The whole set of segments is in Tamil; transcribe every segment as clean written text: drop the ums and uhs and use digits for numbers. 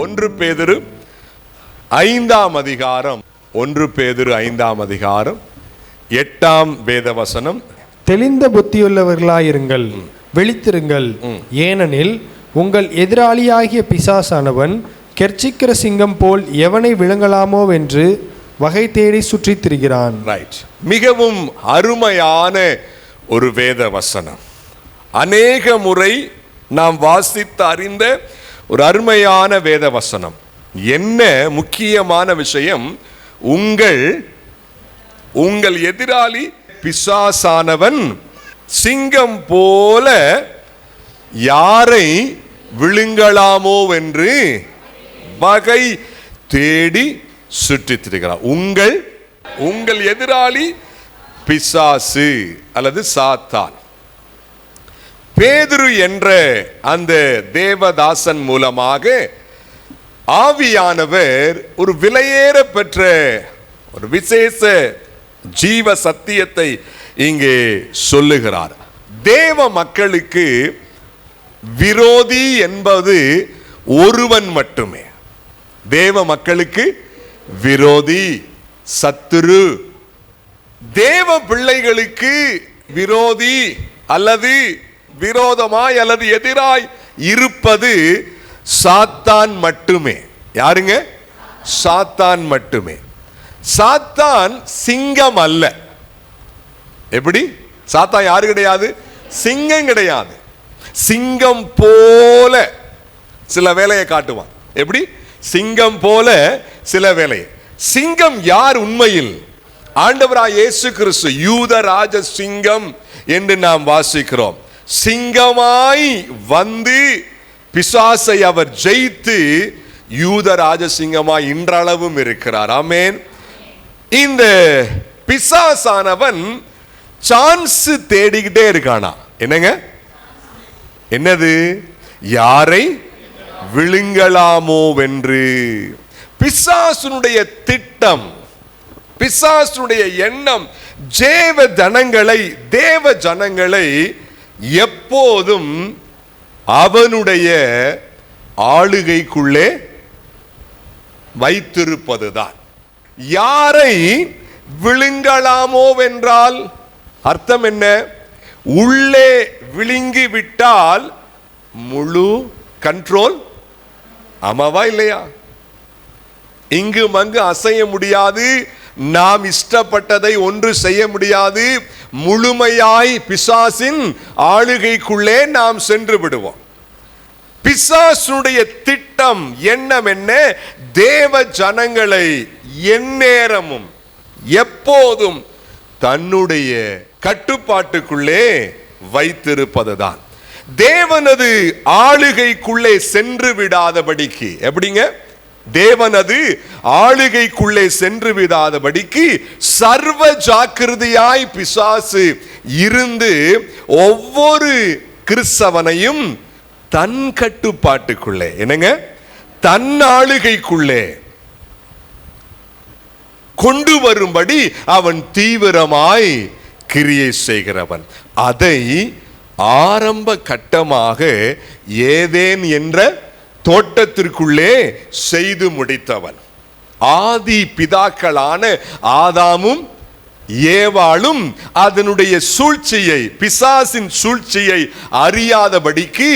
1 பேதுரு 5ஆம் அதிகாரம் 1 பேதுரு 5ஆம் அதிகாரம் 8ஆம் வேதவசனம். தெளிந்த புத்தியுள்ளவர்களாயிருங்கள், விழித்திருங்கள். ஏனெனில் உங்கள் எதிராளியாகிய பிசாசானவன் கெர்ச்சிக்கிற சிங்கம் போல் எவனை விழுங்கலாமோ என்று வகை தேடி சுற்றித் திரிகிறான். ரைட். மிகவும் அருமையான ஒரு வேத வசனம். அநேக முறை நாம் வாசித்து அறிந்த ஒரு அருமையான வேத வசனம். என்ன முக்கியமான விஷயம்? உங்கள் எதிராளி பிசாசானவன் சிங்கம் போல யாரை விழுங்கலாமோ என்று வகை தேடி சுற்றித் திரிகிறார். உங்கள் எதிராளி பிசாசு அல்லது சாத்தான். பேதுரு என்ற அந்த தேவதாசன் மூலமாக ஆவியானவர் ஒரு விலையேற பெற்ற ஒரு விசேஷ ஜீவ சத்தியத்தை இங்கே சொல்லுகிறார். தேவ மக்களுக்கு விரோதி என்பது ஒருவன் மட்டுமே. தேவ மக்களுக்கு விரோதி, சத்துரு. தேவ பிள்ளைகளுக்கு விரோதி அல்லது விரோதமாய் அல்லது எதிராய் இருப்பது சாத்தான் மட்டுமே. யாருங்க? சாத்தான் மட்டுமே. சாத்தான் சிங்கம் அல்ல. எப்படி? சாத்தான் யாரு கிடையாது? சிங்கம் கிடையாது. சிங்கம் போல சில வேலையை காட்டுவான். எப்படி? சிங்கம் போல சில வேலையை. சிங்கம் யார்? உண்மையில் ஆண்டவராய் இயேசு கிறிஸ்து யூத ராஜ சிங்கம் என்று நாம் வாசிக்கிறோம். சிங்கமாய் வந்து பிசாசை அவர் ஜெயித்து யூத ராஜசிங்கமாய் இன்றளவும் இருக்கிறார். ஆமென். இந்த பிசாசானவன் சான்ஸ் தேடிக்கிட்டே இருக்கானா? என்னங்க? என்னது? யாரை விழுங்கலாமோ வென்று. பிசாசுனுடைய திட்டம், பிசாசுனுடைய எண்ணம் தேவ ஜனங்களை எப்போதும் அவனுடைய ஆளுகைக்குள்ளே வைத்திருப்பதுதான். யாரை விழுங்கலாமோ வென்றால் அர்த்தம் என்ன? உள்ளே விழுங்கி விட்டால் முழு கண்ட்ரோல். ஆமாவா இல்லையா? இங்கு மங்கு அசைய முடியாது. நாம் இஷ்டப்பட்டதை ஒன்று செய்ய முடியாது. முழுமையாய் பிசாசின் ஆளுகைக்குள்ளே நாம் சென்று விடுவோம். பிசாசுடைய திட்டம் எண்ணம் என்ன? தேவ ஜனங்களை எந்நேரமும் எப்போதும் தன்னுடைய கட்டுப்பாட்டுக்குள்ளே வைத்திருப்பதுதான். தேவனது ஆளுகைக்குள்ளே சென்று விடாதபடிக்கு. எப்படிங்க? தேவனது ஆளுகைக்குள்ளே சென்று விடாதபடிக்கு சர்வ ஜாக்கிரதையாய் பிசாசு இருந்து ஒவ்வொரு கிறிஸ்தவனையும் தன் கட்டுப்பாட்டுக்குள்ளே, என்னங்க, தன் ஆளுகைக்குள்ளே கொண்டு வரும்படி அவன் தீவிரமாய் கிரியை செய்கிறவன். அதை ஆரம்ப கட்டமாக ஏதேன் என்ற தோட்டத்திற்குள்ளே செய்து முடித்தவன். ஆதி பிதாக்களான ஆதாமும் ஏவாளும் அதனுடைய சூழ்ச்சியை, பிசாசின் சூழ்ச்சியை அறியாதபடிக்கு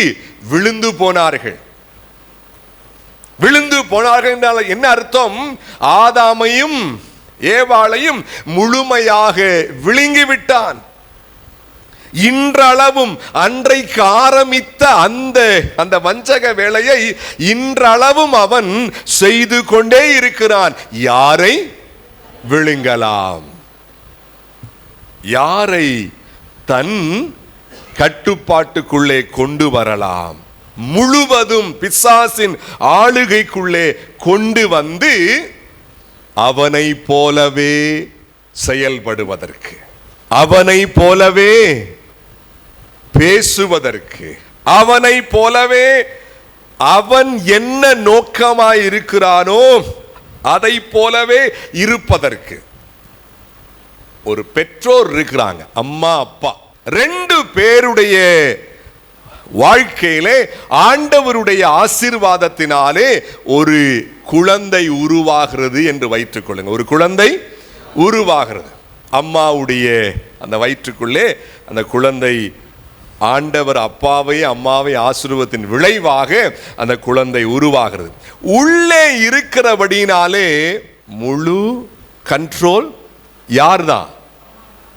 விழுந்து போனார்கள். விழுந்து போனார்கள் என்றால் என்ன அர்த்தம்? ஆதாமையும் ஏவாளையும் முழுமையாக விழுங்கிவிட்டான். இன்றளவும் அன்றைக்கு ஆரம்பித்த அந்த வஞ்சக வேலையை இன்றளவும் அவன் செய்து கொண்டே இருக்கிறான். யாரை விழுங்கலாம்? யாரை தன் கட்டுப்பாட்டுக்குள்ளே கொண்டு வரலாம்? முழுவதும் பிசாசின் ஆளுகைக்குள்ளே கொண்டு வந்து அவனை போலவே செயல்படுவதற்கு, அவனை போலவே பேசுவதற்கு, அவனை போலவே அவன் என்ன நோக்கமாய் இருக்கிறானோ அதை போலவே இருப்பதற்கு. ஒரு பெற்றோர் இருக்கிறாங்க, அம்மா அப்பா, ரெண்டு பேருடைய வாழ்க்கையிலே ஆண்டவருடைய ஆசீர்வாதத்தினாலே ஒரு குழந்தை உருவாகிறது என்று வைத்துக் கொள்ளுங்க. ஒரு குழந்தை உருவாகிறது. அம்மாவுடைய அந்த வயிற்றுக்குள்ளே அந்த குழந்தை ஆண்டவர் அப்பாவை அம்மாவை ஆசீர்வாதத்தின் விளைவாக அந்த குழந்தை உருவாகிறது. உள்ளே இருக்கிறபடினாலே முழு கண்ட்ரோல் யார்தான்?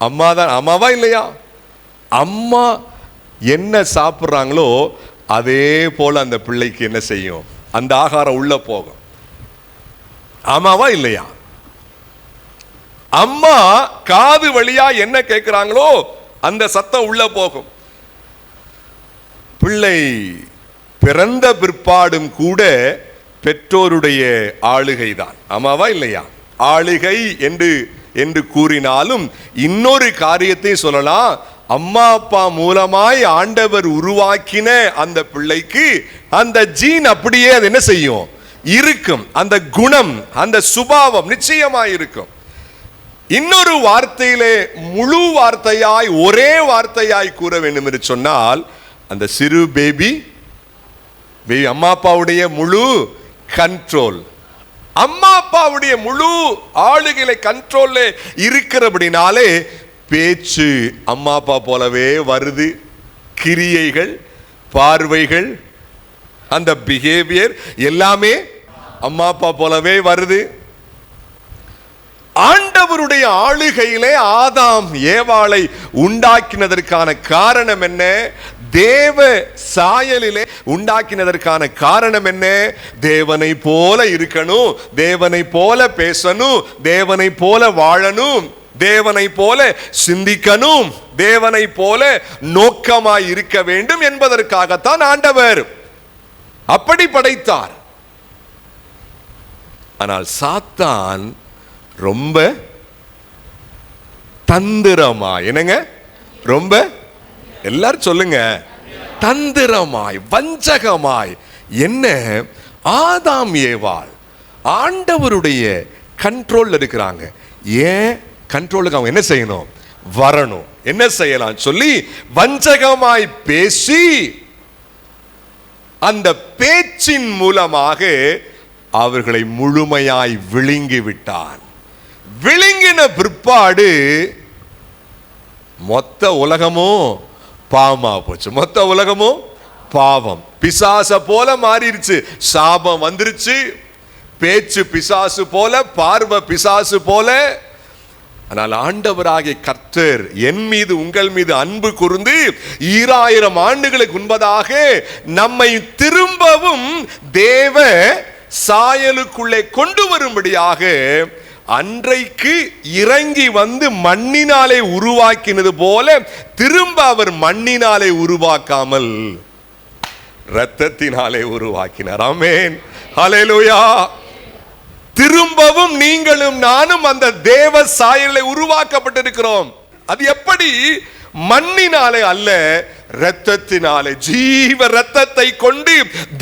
அம்மா தான். அம்மாவா இல்லையா? அம்மா என்ன சாப்பிட்றாங்களோ அதே போல அந்த பிள்ளைக்கு என்ன செய்யும்? அந்த ஆகாரம் உள்ள போகும். ஆமாவா இல்லையா? அம்மா காது வழியா என்ன கேட்கிறாங்களோ அந்த சத்தம் உள்ள போகும். பிள்ளை பிறந்த பிற்பாடும் கூட பெற்றோருடைய ஆளுகை தான். ஆமாவா இல்லையா? ஆளுகை என்று கூறினாலும் இன்னொரு காரியத்தை சொல்லலாம். அம்மா அப்பா மூலமாய் ஆண்டவர் உருவாக்கின அந்த பிள்ளைக்கு அந்த ஜீன் அப்படியே அது என்ன செய்யும்? இருக்கும். அந்த குணம், அந்த சுபாவம் நிச்சயமாய் இருக்கும். இன்னொரு வார்த்தையிலே முழு வார்த்தையாய் ஒரே வார்த்தையாய் கூற வேண்டும் என்று சொன்னால் அந்த சிறு பேபி அம்மா அப்பாவுடைய முழு கண்ட்ரோல், அம்மா அப்பாவுடைய முழு ஆளுகளை கண்ட்ரோல்ல இருக்கிறபடினாலே பேச்சு அம்மா அப்பா போலவே வருது. கிரியைகள், பார்வைகள், அந்த பிஹேவியர் எல்லாமே அம்மா அப்பா போலவே வருது. ஆண்டவருடைய ஆளுகையிலே ஆதாம் ஏவாளை உண்டாக்கினதற்கான காரணம் என்ன? தேவ சாயலிலே உண்டாக்கினதற்கான காரணம் என்ன? தேவனை போல இருக்கணும், தேவனை போல பேசணும், தேவனை போல வாழணும், தேவனை போல சிந்திக்கணும், தேவனை போல நோக்கமாய் இருக்க வேண்டும் என்பதற்காகத்தான் ஆண்டவர் அப்படி படைத்தார். ஆனால் சாத்தான் ரொம்ப தந்திரமாய், என்னங்க, ரொம்ப எல்லாரும் சொல்லுங்க, தந்திரமாய் வஞ்சகமாய், என்ன, ஆதாம் ஏவாள் ஆண்டவருடைய கண்ட்ரோல் இருக்கிறாங்க. ஏன் கண்ட்ரோலுக்கு அவங்க என்ன செய்யணும்? வரணும். என்ன செய்யலாம் சொல்லி வஞ்சகமாய் பேசி அந்த பேச்சின் மூலமாக அவர்களை முழுமையாய் விழுங்கி விட்டான். விழுங்கின பிற்பாடு மொத்த உலகமும் பாவமா போச்சு. மொத்த உலகமும் பாவம், பிசாச போல மாறிடுச்சு. சாபம் வந்துருச்சு. பேச்சு பிசாசு போல, பார்வை பிசாசு போல. ஆனால் ஆண்டவராகிய கர்த்தர் என் மீது உங்கள் மீது அன்பு கூர்ந்து 2000 ஆண்டுகளுக்கு முன்பதாக நம்மை திரும்பவும் தேவ சாயலுக்குள்ளே கொண்டு வரும்படியாக அன்றைக்கு இறங்கி வந்து மண்ணினாலே உருவாக்கினது போல திரும்ப அவர் மண்ணினாலே உருவாக்காமல் இரத்தத்தினாலே உருவாக்கினார். ஆமென், ஹல்லேலூயா. திரும்பவும் நீங்களும் நானும் அந்த தேவ சாயலை உருவாக்கப்பட்டிருக்கிறோம். அது எப்படி? மண்ணினாலே அல்ல, இரத்தத்தினாலே. ஜீவ இரத்தத்தை கொண்டு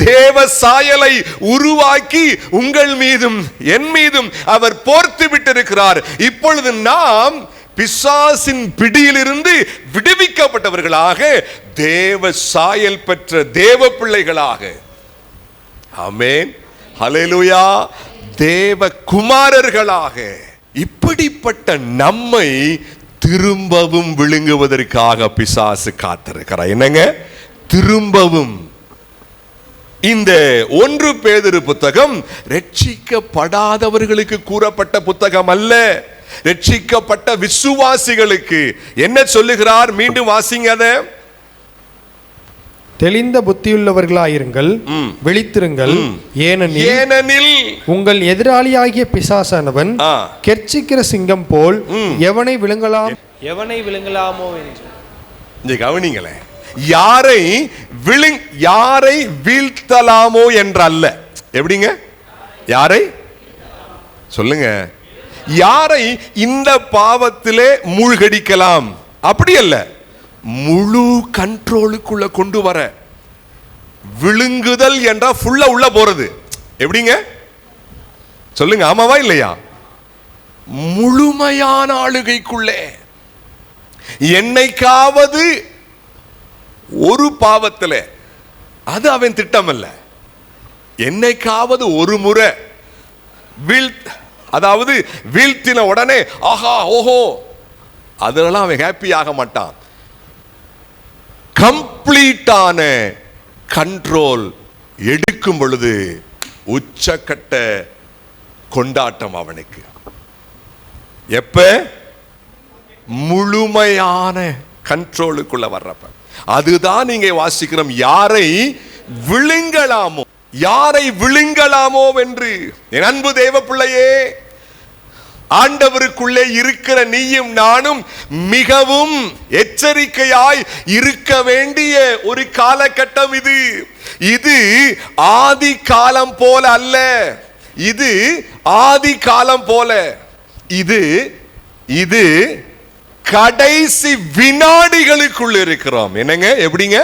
தேவ சாயலை உருவாக்கி உங்கள் மீதும் என் மீதும் அவர் போர்த்து விட்டிருக்கிறார். இப்பொழுது நாம் பிசாசின் பிடியிலிருந்து விடுவிக்கப்பட்டவர்களாக, தேவ சாயல் பெற்ற தேவ பிள்ளைகளாக, ஆமென், ஹல்லேலூயா, தேவ குமாரர்களாக, இப்படிப்பட்ட நம்மை திரும்பவும் விழுங்குவதற்காக பிசாசு காத்திருக்கிறார். என்னங்க, திரும்பவும். இந்த 1 பேதுரு புத்தகம் ரட்சிக்கப்படாதவர்களுக்கு கூறப்பட்ட புத்தகம் அல்ல, ரட்சிக்கப்பட்ட விசுவாசிகளுக்கு. என்ன சொல்லுகிறார்? மீண்டும் வாசிங்க அதை. தெளிந்த புத்தியுள்ளவர்களாயிருங்கள், விழித்திருங்கள், ஏனெனில் உங்கள் எதிராளியாகிய பிசாசானவன் கெர்ச்சிக்கிற சிங்கம் போல் எவனை விழுங்கலாமோ என்று. கவனிங்களேன், யாரை வீழ்த்தலாமோ என்றல்ல. எப்படிங்க? யாரை சொல்லுங்க? யாரை இந்த பாவத்திலே மூழ்கடிக்கலாம் அப்படி அல்ல, முழு கண்ட்ரோலுக்குள்ள கொண்டு வர. விழுங்குதல் என்றா ஃபுல்லா உள்ள போறது. எப்படிங்க சொல்லுங்க? ஆமாவா இல்லையா? முழுமையான ஆளுகைக்குள்ளே. என்னைக்காவது ஒரு பாவத்துல, அது அவன் திட்டம் அல்ல. என்னைக்காவது ஒரு முறை அதாவது வீழ்த்தின உடனே ஆஹா ஓஹோ அதெல்லாம் அவன் ஹாப்பி ஆக மாட்டான். கம்ப்ளீட்டான கண்ட்ரோல் எடுக்கும் பொழுது உச்சக்கட்ட கொண்டாட்டம் அவனுக்கு. எப்ப முழுமையான கண்ட்ரோலுக்குள்ள வர்றப்ப, அதுதான் நீங்க வாசிக்கிறோம், யாரை விழுங்கலாமோ, யாரை விழுங்கலாமோ என்று. என் அன்பு தேவ பிள்ளையே, ஆண்டவருக்குள்ளே இருக்கிற நீயும் நானும் மிகவும் எச்சரிக்கையாய் இருக்க வேண்டிய ஒரு காலகட்டம் இது. இது ஆதி காலம் போல அல்ல, இது ஆதி காலம் போல, இது கடைசி வினாடிகளுக்குள்ள இருக்கிறோம். என்னங்க, எப்படிங்க?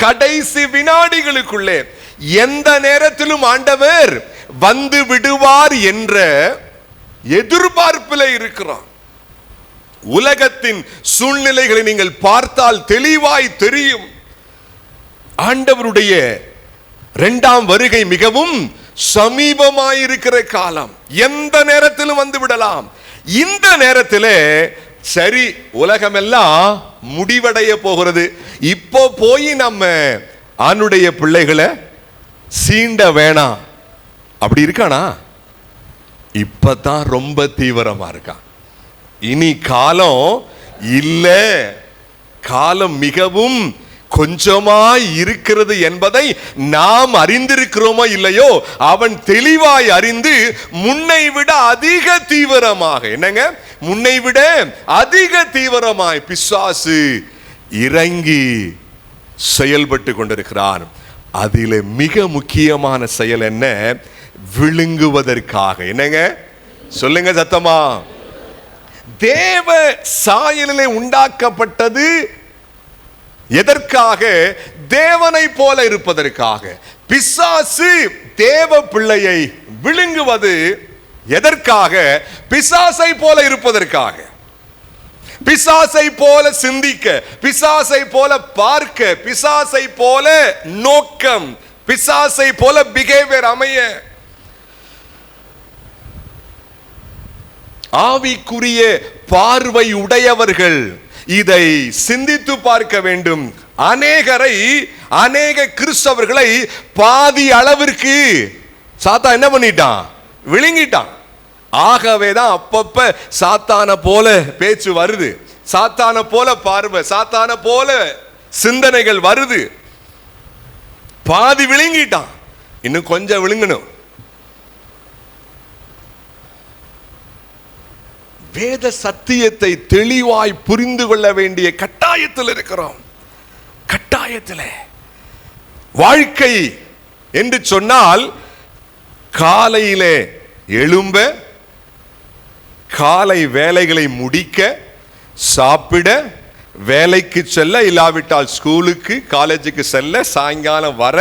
கடைசி வினாடிகளுக்குள்ளே எந்த நேரத்திலும் ஆண்டவர் வந்து விடுவார் என்ற எதிர்பார்ப்பில் இருக்கிறான். உலகத்தின் சூழ்நிலைகளை நீங்கள் பார்த்தால் தெளிவாய் தெரியும். ஆண்டவருடைய இரண்டாம் வருகை மிகவும் சமீபமாயிருக்கிற காலம். எந்த நேரத்திலும் வந்து விடலாம். இந்த நேரத்தில் சரி, உலகமெல்லாம் முடிவடைய போகிறது, இப்போ போய் நம்ம ஆணுடைய பிள்ளைகளை சீண்ட வேணாம், அப்படி இருக்கானா? இப்பதான் ரொம்ப தீவிரமா இருக்கான். இனி காலம் இல்ல, காலம் மிகவும் கொஞ்சமாய் இருக்கிறது என்பதை நாம் அறிந்திருக்கிறோமோ இல்லையோ, அவன் தெளிவாய் அறிந்து முன்னை விட அதிக தீவிரமாக, என்னங்க, முன்னை விட அதிக தீவிரமாய் பிசாசு இறங்கி செயல்பட்டு கொண்டிருக்கிறான். அதிலே மிக முக்கியமான செயல் என்ன? விழுங்குவதற்காக. என்னங்க, சொல்லுங்க சத்தமா. தேவ சாயலிலே உண்டாக்கப்பட்டது எதற்காக? தேவனை போல இருப்பதற்காக. பிசாசு தேவ பிள்ளையை விழுங்குவது எதற்காக? பிசாசை போல இருப்பதற்காக. பிசாசை போல சிந்திக்க, பிசாசை போல பார்க்க, பிசாசை போல நோக்கம், பிசாசை போல பிஹேவியர் அமைய. ஆவிக்குரிய பார்வை உடையவர்கள் இதை சிந்தித்து பார்க்க வேண்டும். அநேக கிறிஸ்தவர்களை பாதி அளவிற்கு சாத்தான் என்ன பண்ணிட்டான்? விழுங்கிட்டான். ஆகவேதான் அப்பப்ப சாத்தான போல பேச்சு வருது, சாத்தான போல பார்வை, சாத்தான போல சிந்தனைகள் வருது. பாதி விழுங்கிட்டான், இன்னும் கொஞ்சம் விழுங்கணும். வேத சத்தியத்தை தெளிவாய் புரிந்து கொள்ள வேண்டிய கட்டாயத்தில் இருக்கிறோம். கட்டாயத்தில். வாழ்க்கை என்று சொன்னால் காலையிலே எழும்ப, காலை வேலைகளை முடிக்க, சாப்பிட, வேலைக்கு செல்ல, இல்லாவிட்டால் ஸ்கூலுக்கு காலேஜுக்கு செல்ல, சாயங்காலம் வர,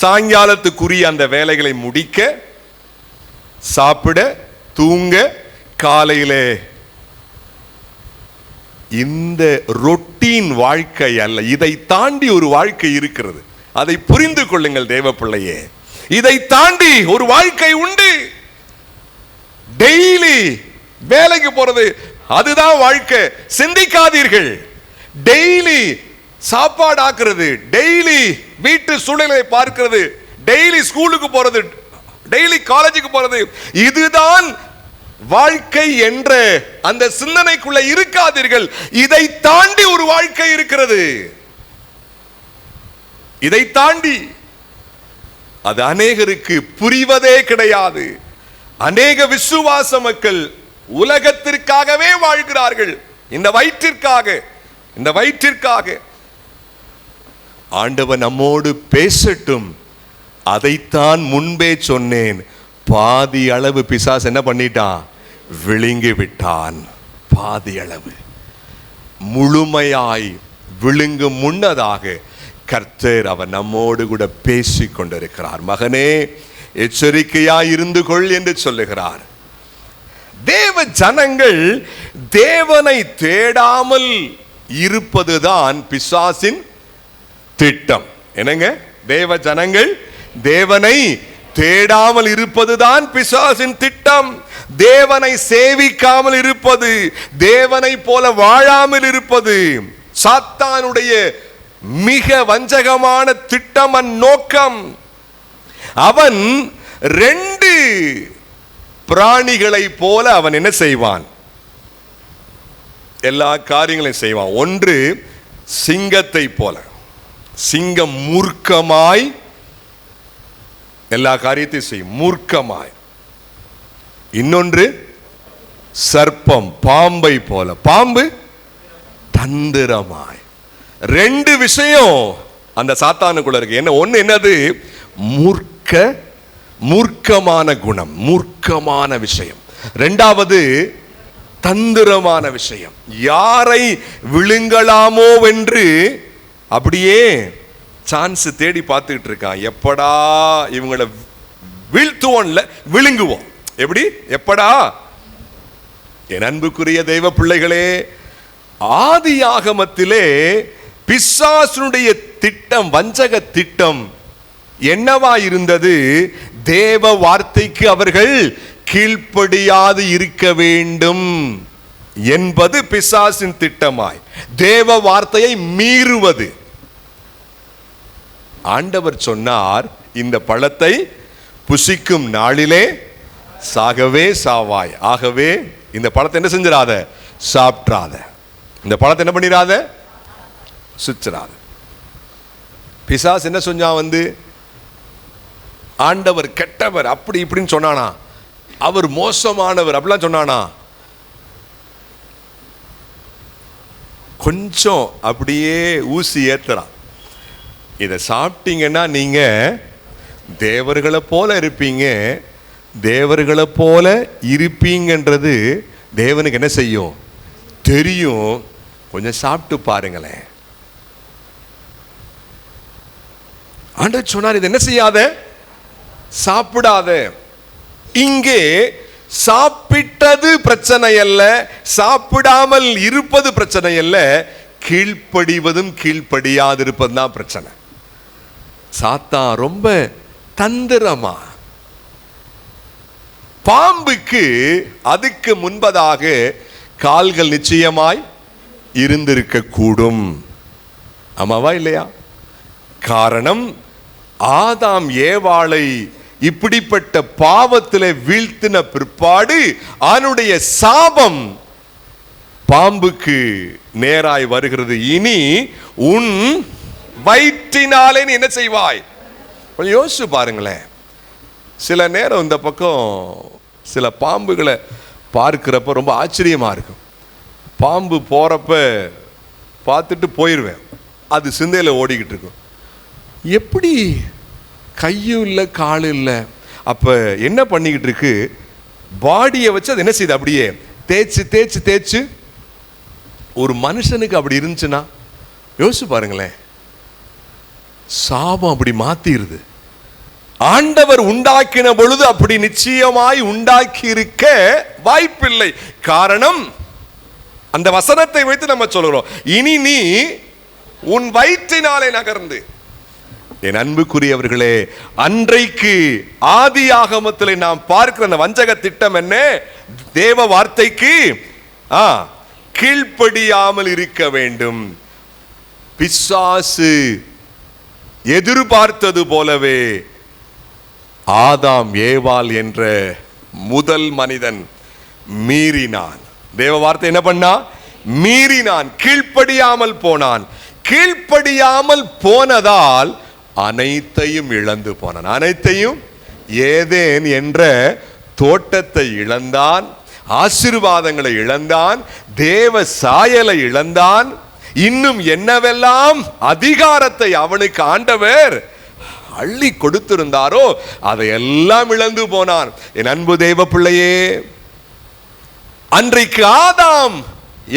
சாயங்காலத்துக்குரிய அந்த வேலைகளை முடிக்க, சாப்பிட, தூங்க, காலையிலே. இந்த ரொட்டீன் வாழ்க்கை அல்ல, இதை தாண்டி ஒரு வாழ்க்கை இருக்கிறது. அதை புரிந்து கொள்ளுங்கள் தேவ பிள்ளையே. இதை தாண்டி ஒரு வாழ்க்கை உண்டு. டெய்லி வேலைக்கு போறது, அதுதான் வாழ்க்கை. சிந்திக்காதீர்கள். டெய்லி சாப்பாடு ஆக்குறது, டெய்லி வீட்டு சூழ்நிலை பார்க்கிறது, டெய்லி ஸ்கூலுக்கு போறது, டெய்லி காலேஜுக்கு போறது, இதுதான் வாழ்க்கை என்ற அந்த சிந்தனைக்குள்ள இருக்காதீர்கள். இதை தாண்டி ஒரு வாழ்க்கை இருக்கிறது. இதை தாண்டி அது அநேகருக்கு புரிவதே கிடையாது. அநேக விசுவாச மக்கள் உலகத்திற்காகவே வாழ்கிறார்கள். இந்த வயிற்றிற்காக. ஆண்டவன் நம்மோடு பேசட்டும். அதைத்தான் முன்பே சொன்னேன். பாதி அளவு பிசாசு என்ன பண்ணிட்டான்? விழுங்கி விட்டான். பாதி அளவு. முழுமையாய் விழுங்கும் முன்னதாக கர்த்தர் அவர் நம்மோடு கூட பேசிக் கொண்டிருக்கிறார். மகனே, எச்சரிக்கையாய் இருந்து கொள் என்று சொல்லுகிறார். தேவ ஜனங்கள் தேவனை தேடாமல் இருப்பதுதான் பிசாசின் திட்டம். என்னங்க, தேவ ஜனங்கள் தேவனை தேடாமல் இருப்பதுதான் பிசாசின் திட்டம். தேவனை சேவிக்காமல் இருப்பது, தேவனை போல வாழாமல் இருப்பது சாத்தானுடைய மிக வஞ்சகமான திட்டம், நோக்கம். அவன் 2 பிராணிகளை போல அவன் என்ன செய்வான்? எல்லா காரியங்களையும் செய்வான். ஒன்று சிங்கத்தை போல, சிங்கம் மூர்க்கமாய் எல்லா காரியத்தையும் செய்யும், மூர்க்கமாய். இன்னொன்று சர்ப்பம், பாம்பை போல, பாம்பு தந்திரமாய். 2 விஷயம் அந்த சாத்தானுக்குள்ள இருக்கு. என்ன? ஒண்ணு என்னது? மூர்க்கமான குணம், மூர்க்கமான விஷயம். 2வது தந்திரமான விஷயம். யாரை விழுங்கலாமோ என்று அப்படியே சான்ஸ் தேடி பார்த்துக்கிட்டு இருக்கான். எப்படா இவங்களை வீழ்த்துவோம்ல, விழுங்குவோம். எப்படி? எப்படா? என் அன்புக்குரிய தெய்வ பிள்ளைகளே, ஆதியாகமத்திலே பிசாசுடைய திட்டம், வஞ்சக திட்டம் என்னவா இருந்தது? தேவ வார்த்தைக்கு அவர்கள் கீழ்ப்படியாது இருக்க வேண்டும் என்பது பிசாசின் திட்டமாய், தேவ வார்த்தையை மீறுவது. ஆண்டவர் சொன்னார், இந்த பழத்தை புசிக்கும் நாளிலே சாகவே சாவாய். ஆகவே இந்த பழத்தை என்ன செஞ்சிடாத? சாப்பிட்றாத. இந்த பழத்தை என்ன பண்ணிடாத? சுச்சிடாத. பிசாசு என்ன சொன்னான்? ஆண்டவர் கெட்டவர் அப்படி இப்படின்னு சொன்னானா? அவர் மோசமானவர் அப்படிலாம் சொன்னானா? கொஞ்சம் அப்படியே ஊசி ஏத்துறான். இதை சாப்பிட்டீங்கன்னா நீங்க தேவர்களை போல இருப்பீங்க, தேவர்களை போல இருப்பீங்கன்றது தேவனுக்கு என்ன செய்யும்? தெரியும். கொஞ்சம் சாப்பிட்டு பாருங்களேன். ஆண்டவர் சொன்னார், இது என்ன செய்யாத? சாப்பிடாத. இங்கே சாப்பிட்டது பிரச்சனை அல்ல, சாப்பிடாமல் இருப்பது பிரச்சனை அல்ல, கீழ்ப்படிவதும் கீழ்ப்படியாதிருப்பது தான் பிரச்சனை. சாத்தான் ரொம்ப தந்திரமா. பாம்புக்கு அதுக்கு முன்பதாக கால்கள் நிச்சயமாய் இருந்திருக்க கூடும். ஆமாவா இல்லையா? காரணம், ஆதாம் ஏவாளை இப்படிப்பட்ட பாவத்திலே வீழ்த்தின பிற்பாடு அவனுடைய சாபம் பாம்புக்கு நேராய் வருகிறது. இனி உன் வயிற்றினாலே நீ என்ன செய்வாய்? கொஞ்சம் யோசிச்சு பாருங்களேன். சில நேரம் இந்த பக்கம் சில பாம்புகளை பார்க்கிறப்ப ரொம்ப ஆச்சரியமா இருக்கும். பாம்பு போறப்ப பார்த்துட்டு போயிடுவேன், அது சிந்தையில் ஓடிக்கிட்டு இருக்கும். எப்படி கையும் இல்லை காலும் இல்லை, அப்போ என்ன பண்ணிக்கிட்டு இருக்கு? பாடியை வச்சு அது என்ன செய்யுது? அப்படியே தேய்ச்சி தேய்ச்சி தேய்ச்சி. ஒரு மனுஷனுக்கு அப்படி இருந்துச்சுன்னா யோசிச்சு பாருங்களேன், சாபம் அப்படி மாத்திருது. ஆண்டவர் உண்டாக்கின பொழுது அப்படி நிச்சயமாய் உண்டாக்கி இருக்க வாய்ப்பில்லை. காரணம், அந்த வசனத்தை வைத்து நம்ம சொல்கிறோம், இனி நீ உன் வயிற்றினாலே நகர்ந்து. என் அன்புக்குரியவர்களே, அன்றைக்கு ஆதியாகமத்தில் நாம் பார்க்கிற அந்த வஞ்சக திட்டம் என்ன? தேவ வார்த்தைக்கு கீழ்ப்படியாமல் இருக்க வேண்டும். பிசாசு எதிர்பார்த்தது போலவே ஆதாம் ஏவாள் என்ற முதல் மனிதன் மீறினான். தேவ வார்த்தை என்ன பண்ணா? மீறினான், கீழ்ப்படியாமல் போனான். கீழ்ப்படியாமல் போனதால் அனைத்தையும் இழந்து போனான். அனைத்தையும், ஏதேன் என்ற தோட்டத்தை இழந்தான், ஆசீர்வாதங்களை இழந்தான், தேவ சாயலை இழந்தான், இன்னும் என்னவெல்லாம் அதிகாரத்தை அவனுக்கு ஆண்டவர் அள்ளி கொடுத்திருந்தாரோ அதையெல்லாம் இழந்து போனான். என் அன்பு தேவ பிள்ளையே, அன்றைக்கு ஆதாம்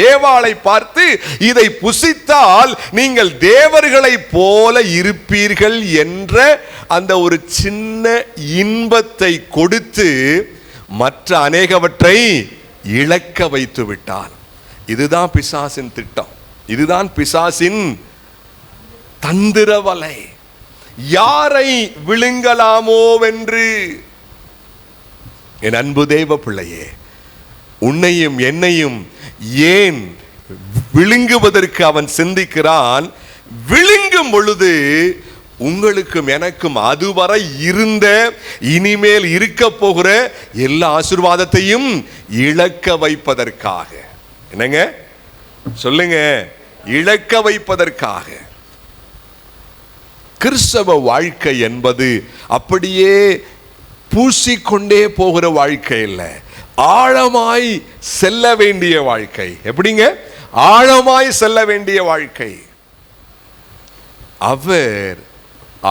ஏவாளை பார்த்து, இதை புசித்தால் நீங்கள் தேவர்களை போல இருப்பீர்கள் என்ற அந்த ஒரு சின்ன இன்பத்தை கொடுத்து மற்ற அநேகவற்றை இழக்க வைத்து விட்டான். இதுதான் பிசாசின் திட்டம். இதுதான் பிசாசின் தந்திர வலை. யாரை விழுங்கலாமோவென்று. என் அன்பு தேவ பிள்ளையே, உன்னையும் என்னையும் ஏன் விழுங்குவதற்கு அவன் சிந்திக்கிறான்? விழுங்கும் பொழுது உங்களுக்கும் எனக்கும் அதுவரை இருந்த, இனிமேல் இருக்க போகிற எல்லா ஆசீர்வாதத்தையும் இழக்க வைப்பதற்காக. என்னங்க சொல்லுங்க? இழக்க வைப்பதற்காக. கிறிஸ்தவ வாழ்க்கை என்பது அப்படியே பூசிக்கொண்டே போகிற வாழ்க்கை இல்லை, ஆழமாய் செல்ல வேண்டிய வாழ்க்கை. எப்படிங்க? ஆழமாய் செல்ல வேண்டிய வாழ்க்கை.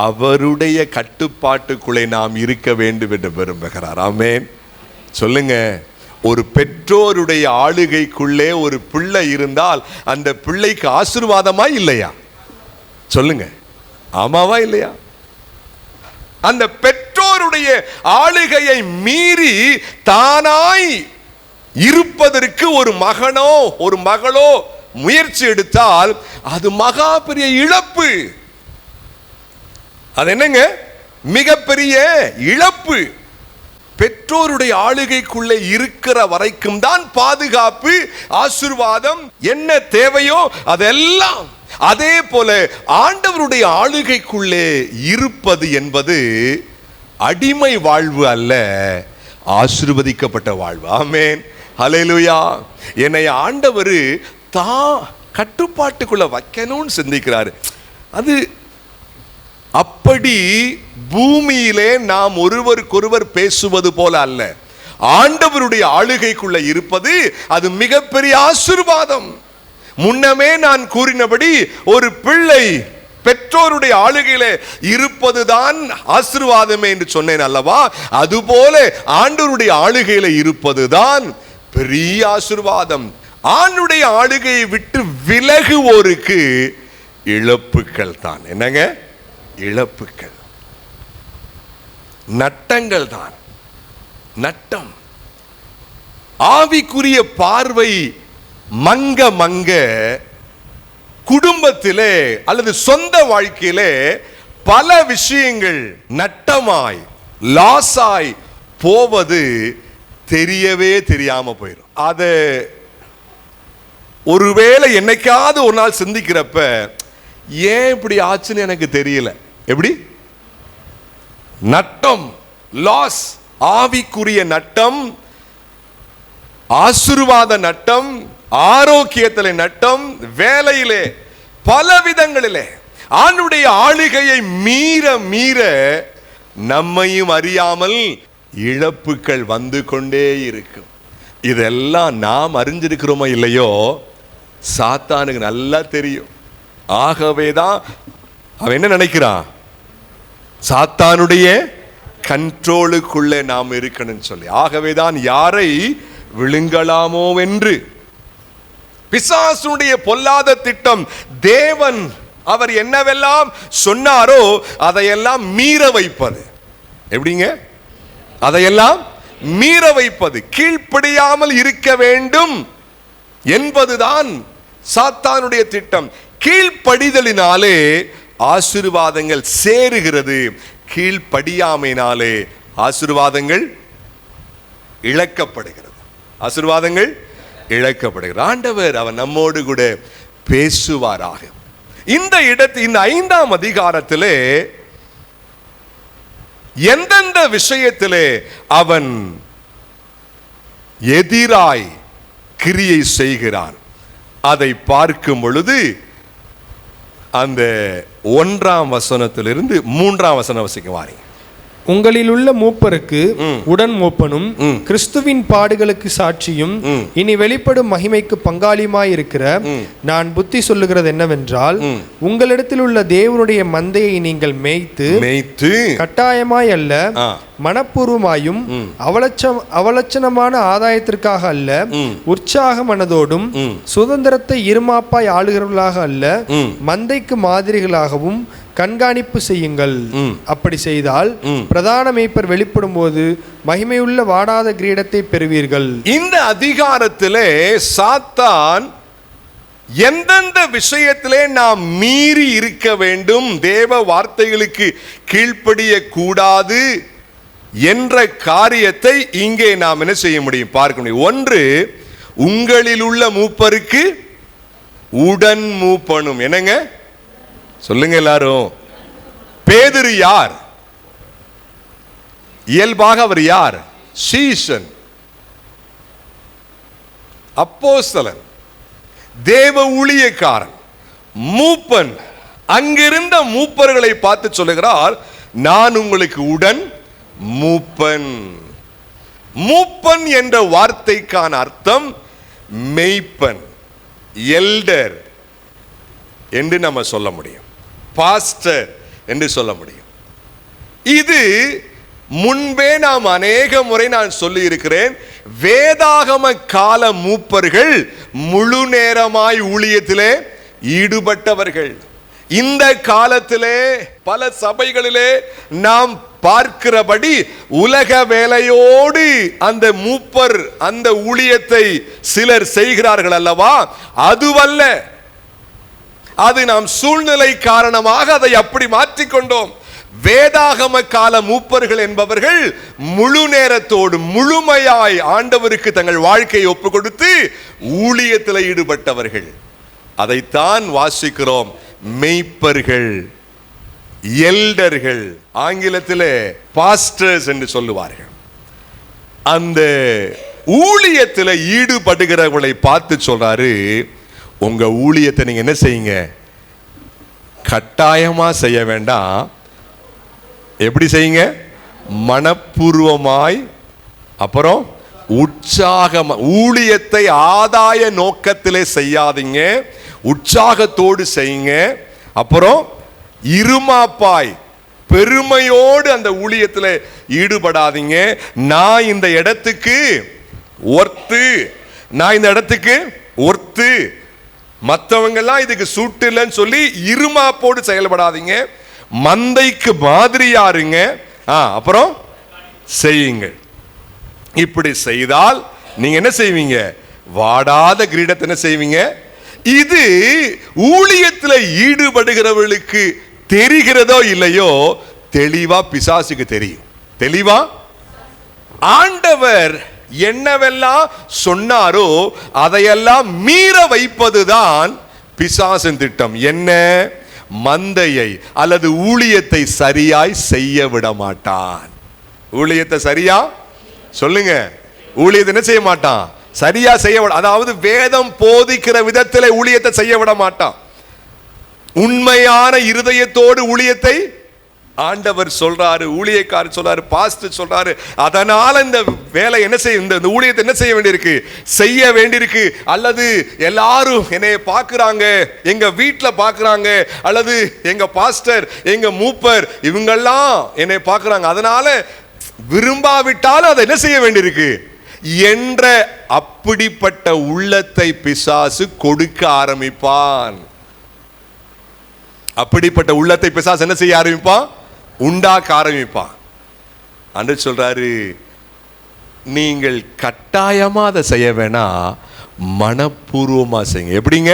அவருடைய கட்டுப்பாட்டுக்குள்ளே நாம் இருக்க வேண்டும் என்று விரும்புகிறார். ஆமென் சொல்லுங்க. ஒரு பெற்றோருடைய ஆளுகைக்குள்ளே ஒரு பிள்ளை இருந்தால் அந்த பிள்ளைக்கு ஆசீர்வாதமா இல்லையா? சொல்லுங்க, ஆமாவா இல்லையா? அந்த பெற்றோருடைய ஆளுகையை மீறி தானாய் இருப்பதற்கு ஒரு மகனோ ஒரு மகளோ முயற்சி எடுத்தால் அது மகா பெரிய இழப்பு. அது என்னங்க? மிகப்பெரிய இழப்பு. பெற்றோருடைய ஆளுகைக்குள்ளே இருக்கிற வரைக்கும் தான் பாதுகாப்பு, ஆசீர்வாதம், என்ன தேவையோ அதெல்லாம். அதே போல ஆண்டவருடைய ஆளுகைக்குள்ளே இருப்பது என்பது அடிமை வாழ்வு அல்ல, ஆசீர்வதிக்கப்பட்ட வாழ்வு. ஆமென் ஹல்லேலூயா. என்னை ஆண்டவர் தான் கட்டுப்பாட்டுக்குள்ள வைக்கணும்னு சிந்திக்கிறாரு. அது அப்படி பூமியிலே நாம் ஒருவருக்கொருவர் பேசுவது போல அல்ல. ஆண்டவருடைய ஆளுகைக்குள்ள இருப்பது அது மிகப்பெரிய ஆசீர்வாதம். முன்னமே நான் கூறினபடி ஒரு பிள்ளை பெற்றோருடைய ஆளுகையிலே இருப்பதுதான் ஆசீர்வாதமே என்று சொன்னேன் அல்லவா? அதுபோல ஆண்டவருடைய ஆளுகையில இருப்பதுதான் பெரிய ஆசீர்வாதம். ஆண்டுடைய ஆளுகையை விட்டு விலகுவோருக்கு இழப்புகள் தான். என்னங்க? இழப்புகள், நட்டங்கள் தான். நட்டம். ஆவிக்குரிய பார்வை மங்க மங்க குடும்பத்திலே அல்லது சொந்த வாழ்க்கையிலே பல விஷயங்கள் நட்டமாய் லாஸாய் போவது தெரியவே தெரியாம போயிடும். அது ஒருவேளை என்னைக்காவது ஒரு நாள் சிந்திக்கிறப்ப ஏன் இப்படி ஆச்சுன்னு எனக்கு தெரியல. எப்படி? நட்டம், லாஸ், ஆவிக்குரிய நட்டம், ஆசீர்வாத நட்டம், ஆரோக்கியத்திலே நட்டம், வேலையிலே, பல விதங்களிலே ஆண்டுடைய ஆளுகையை மீற மீற நம்மையும் அறியாமல் இழப்புகள் வந்து கொண்டே இருக்கும். இதெல்லாம் நாம் அறிஞ்சிருக்கிறோமோ இல்லையோ, சாத்தானுக்கு நல்லா தெரியும். ஆகவேதான் அவன் என்ன நினைக்கிறான்? சாத்தானுடைய கண்ட்ரோலுக்குள்ளே நாம் இருக்கணும் சொல்லி. ஆகவேதான் யாரை விழுங்கலாமோ என்று பிசாசுடைய பொல்லாத திட்டம். தேவன் அவர் என்னவெல்லாம் சொன்னாரோ அதையெல்லாம் மீற வைப்பது. எப்படிங்க? அதையெல்லாம் மீற வைப்பது, கீழ்ப்படியாமல் இருக்க வேண்டும் என்பதுதான் சாத்தானுடைய திட்டம். கீழ்ப்படிதலினாலே ஆசீர்வாதங்கள் சேருகிறது, கீழ்ப்படியாமையினாலே ஆசீர்வாதங்கள் இழக்கப்படுகிறது. ஆசீர்வாதங்கள் இழக்கப்படுகிறது. ஆண்டவர் அவர் நம்மோடு கூட பேசுவாராக. இந்த இடத்தில் இந்த 5ஆம் அதிகாரத்திலே எந்தெந்த விஷயத்திலே அவன் எதிராய் கிரியை செய்கிறான் அதை பார்க்கும் பொழுது அந்த 1ஆம் வசனத்திலிருந்து 3ஆம் வசனம் வசிக்க வாரீங்க. உங்களில் உள்ள மூப்பருக்கு உடன் மூப்பனும் கிறிஸ்துவின் பாடுகளுக்கு சாட்சியும் இனி வெளிப்படும் மகிமைக்கு பங்காளியுமாயிருக்கிற நான் புத்தி சொல்லுகிறது என்னவென்றால், உங்களிடத்தில் உள்ள தேவனுடைய மந்தையை நீங்கள் மேய்த்து கட்டாயமாய் அல்ல மனப்பூர்வமாயும் அவலட்சணமான ஆதாயத்திற்காக அல்ல, உற்சாக மனதோடும் சுதந்திரத்தை இருமாப்பாய் ஆளுகிறவர்களாக அல்ல, மந்தைக்கு மாதிரிகளாகவும் கண்காணிப்பு செய்யுங்கள். அப்படி செய்தால் பிரதான மேய்ப்பர் வெளிப்படும் போது மகிமையுள்ள வாடாத கிரீடத்தை பெறுவீர்கள். இந்த அதிகாரத்திலே சாத்தான் எந்தெந்த விஷயத்திலே நாம் மீறி இருக்க வேண்டும், தேவ வார்த்தைகளுக்கு கீழ்ப்படிய கூடாது என்ற காரியத்தை இங்கே நாம் என்ன செய்ய முடியும், பார்க்க முடியும். ஒன்று, உங்களில் உள்ள மூப்பருக்கு உடன் மூப்பனும். என்னங்க சொல்லுங்க எல்லாரும். பேதுரு யார்? இயல்பாக அவர் யார்? சீஷன், அப்போஸ்தலன், தேவ ஊழியக்காரன், மூப்பன். அங்கிருந்த மூப்பர்களை பார்த்து சொல்லுகிறார், நான் உங்களுக்கு உடன் மூப்பன். மூப்பன் என்ற வார்த்தைக்கான அர்த்தம் மெய்ப்பன், எல்டர் என்று நம்ம சொல்ல முடியும், பாஸ்டர் என்று சொல்ல முடியும். இது முன்பே நாம் அநேக முறை நான் சொல்லி இருக்கிறேன். வேதாகம கால மூப்பர்கள் முழு நேரமாய் ஊழியத்திலே ஈடுபட்டவர்கள். இந்த காலத்திலே பல சபைகளிலே நாம் பார்க்கிறபடி உலக வேலையோடு அந்த மூப்பர் அந்த ஊழியத்தை சிலர் செய்கிறார்கள் அல்லவா? அதுவல்ல, அது நாம் சூழ்நிலை காரணமாக அதை அப்படி மாற்றிக்கொண்டோம். வேதாகம கால மூப்பர்கள் என்பவர்கள் முழு நேரத்தோடு முழுமையாய் ஆண்டவருக்கு தங்கள் வாழ்க்கையை ஒப்பு கொடுத்து ஊழியத்தில் ஈடுபட்டவர்கள். அதைத்தான் வாசிக்கிறோம், மெய்ப்பர்கள், எல்டர்கள், ஆங்கிலத்திலே பாஸ்டர்ஸ் என்று சொல்லுவார்கள். அந்த ஊழியத்தில் ஈடுபடுகிறவர்களை பார்த்து சொல்றாரு, உங்க ஊழியத்தை நீங்க என்ன செய்யுங்க, கட்டாயமா செய்ய வேண்டாம், எப்படி செய்யுங்க, மனப்பூர்வமாய், அப்புறம் உற்சாகம். ஊழியத்தை ஆதாய நோக்கத்திலே செய்யாதீங்க, உற்சாகத்தோடு செய்யுங்க. அப்புறம் இருமாப்பாய் பெருமையோடு அந்த ஊழியத்தில் ஈடுபடாதீங்க. நான் இந்த இடத்துக்கு ஒர்த்து, நான் இந்த இடத்துக்கு ஒர்த்து, மற்றவங்கெல்லாம் இதுக்கு சூட்டு இல்லைன்னு சொல்லி இருமாப்போடு செயல்படாதீங்க. மந்தைக்கு மாதிரியா இருங்க. அப்புறம் செய்யுங்க. இப்படி செய்தால் நீங்க என்ன செய்வீங்க, வாடாத கிரீடத்தை என்ன செய்வீங்க. இது ஊழியத்தில் ஈடுபடுகிறவர்களுக்கு தெரிகிறதோ இல்லையோ, தெளிவா பிசாசுக்கு தெரியும். தெளிவா ஆண்டவர் என்னவெல்லாம் சொன்னாரோ அதையெல்லாம் மீற வைப்பதுதான் பிசாசின் திட்டம். என்ன, மந்தையை அல்லது ஊழியத்தை சரியாய் செய்ய விட மாட்டான். ஊழியத்தை சரியா சொல்லுங்க, ஊழியத்தை என்ன செய்ய மாட்டான், சரியா செய்ய விட, அதாவது வேதம் போதிக்கிற விதத்தில் ஊழியத்தை செய்ய விட மாட்டான். உண்மையான இருதயத்தோடு ஊழியத்தை ஆண்டவர் சொல்றாரு, ஊழியக்காரர் சொல்றாரு, பாஸ்டர் சொல்றாரு. அதனால இந்த வேலை என்ன செய்ய, இந்த ஊழியத்தை என்ன செய்ய வேண்டியிருக்கு, செய்ய வேண்டியிருக்கு. அல்லது எல்லாரும் என்னை பார்க்கிறாங்க, எங்க வீட்டில் பார்க்கிறாங்க, அல்லது எங்க பாஸ்டர், எங்க மூப்பர், இவங்கெல்லாம் என்னை பார்க்கிறாங்க, அதனால விரும்பாவிட்டாலும் அதை என்ன செய்ய வேண்டியிருக்கு என்ற அப்படிப்பட்ட உள்ளத்தை பிசாசு கொடுக்க ஆரம்பிப்பான். அப்படிப்பட்ட உள்ளத்தை பிசாசு என்ன செய்ய ஆரம்பிப்பான், உண்டாக்க ஆரம்பிப்பான். அன்று சொல்றாரு, நீங்கள் கட்டாயமா அதை செய்ய வேணாம், மனப்பூர்வமா செய்யுங்க. எப்படிங்க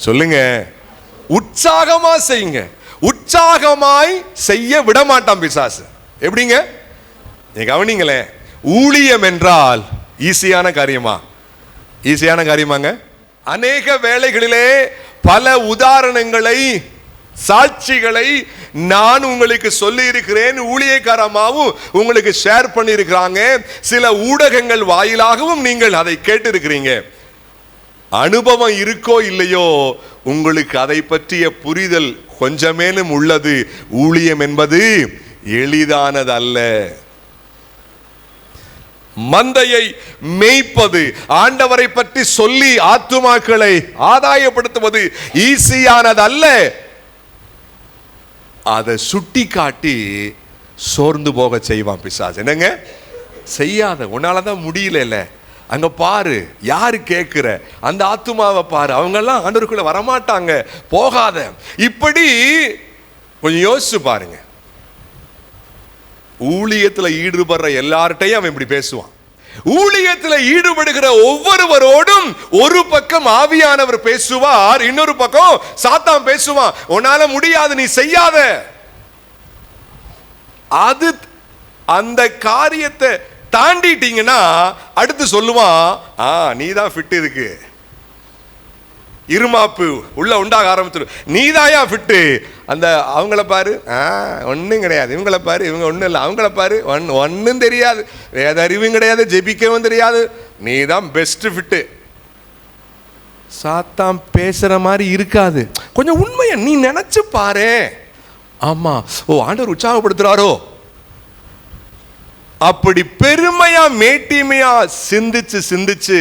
சொல்லுங்க, உற்சாகமா செய்யுங்க. உற்சாகமாய் செய்ய விட மாட்டான் பிசாசு. எப்படிங்க, நீங்க கவனிங்களே, ஊழியம் என்றால் ஈஸியான காரியமா? ஈஸியான காரியமாங்க? அநேக வேளைகளிலே பல உதாரணங்களை, சாட்சிகளை நான் உங்களுக்கு சொல்லி இருக்கிறேன். ஊழியக்காரமாவும் உங்களுக்கு ஷேர் பண்ணி இருக்கிறாங்க. சில ஊடகங்கள் வாயிலாகவும் நீங்கள் அதை கேட்டு இருக்கிறீங்க. அனுபவம் இருக்கோ இல்லையோ, உங்களுக்கு அதை பற்றிய புரிதல் கொஞ்சமேனும் உள்ளது. ஊழியம் என்பது எளிதானது அல்ல. மந்தையை மேய்ப்பது, ஆண்டவரை பற்றி சொல்லி ஆத்துமாக்களை ஆதாயப்படுத்துவது ஈஸியானது அல்ல. அதை சுட்டி காட்டி சோர்ந்து போக செய்வான் பிசாசு. என்னங்க, செய்யாத, உன்னாலதான் முடியல, அங்க பாரு, யாரு கேட்கிற, அந்த ஆத்துமாவை பாரு, அவங்கெல்லாம் ஆண்டவருக்குள்ள வரமாட்டாங்க, போகாத. இப்படி கொஞ்சம் யோசிச்சு பாருங்க. ஊழியத்தில் ஈடுபடுற எல்லார்ட்டையும் அவன் இப்படி பேசுவான். ஊழியத்தில் ஈடுபடுகிற ஒவ்வொருவரோடும் ஒரு பக்கம் ஆவியானவர் பேசுவார், இன்னொரு பக்கம் சாத்தான் பேசுவான். உன்னால முடியாது, நீ செய்யாத. அது அந்த காரியத்தை தாண்டிட்டீங்கன்னா அடுத்து சொல்லுவான், நீ தான் ஃபிட், இருக்கு இருமாப்பு உள்ள உண்டாக ஆரம்பிச்சிடும், நீதாயா ஃபிட்டு. அந்த அவங்கள பாரு, ஒன்றும் கிடையாது, இவங்கள பாரு, இவங்க ஒன்றும் இல்லை, அவங்கள பாரு, ஒன்றும் தெரியாது, வேத அறிவும் கிடையாது, ஜெபிக்கவும் தெரியாது, நீ தான் பெஸ்ட் ஃபிட்டு. சாத்தான் பேசுற மாதிரி இருக்காது. கொஞ்சம் உண்மையை நீ நினைச்சு பாரு. ஆமா, ஆண்டவர் உற்சாகப்படுத்துறாரோ, அப்படி பெருமையா மேட்டிமையா சிந்திச்சு சிந்திச்சு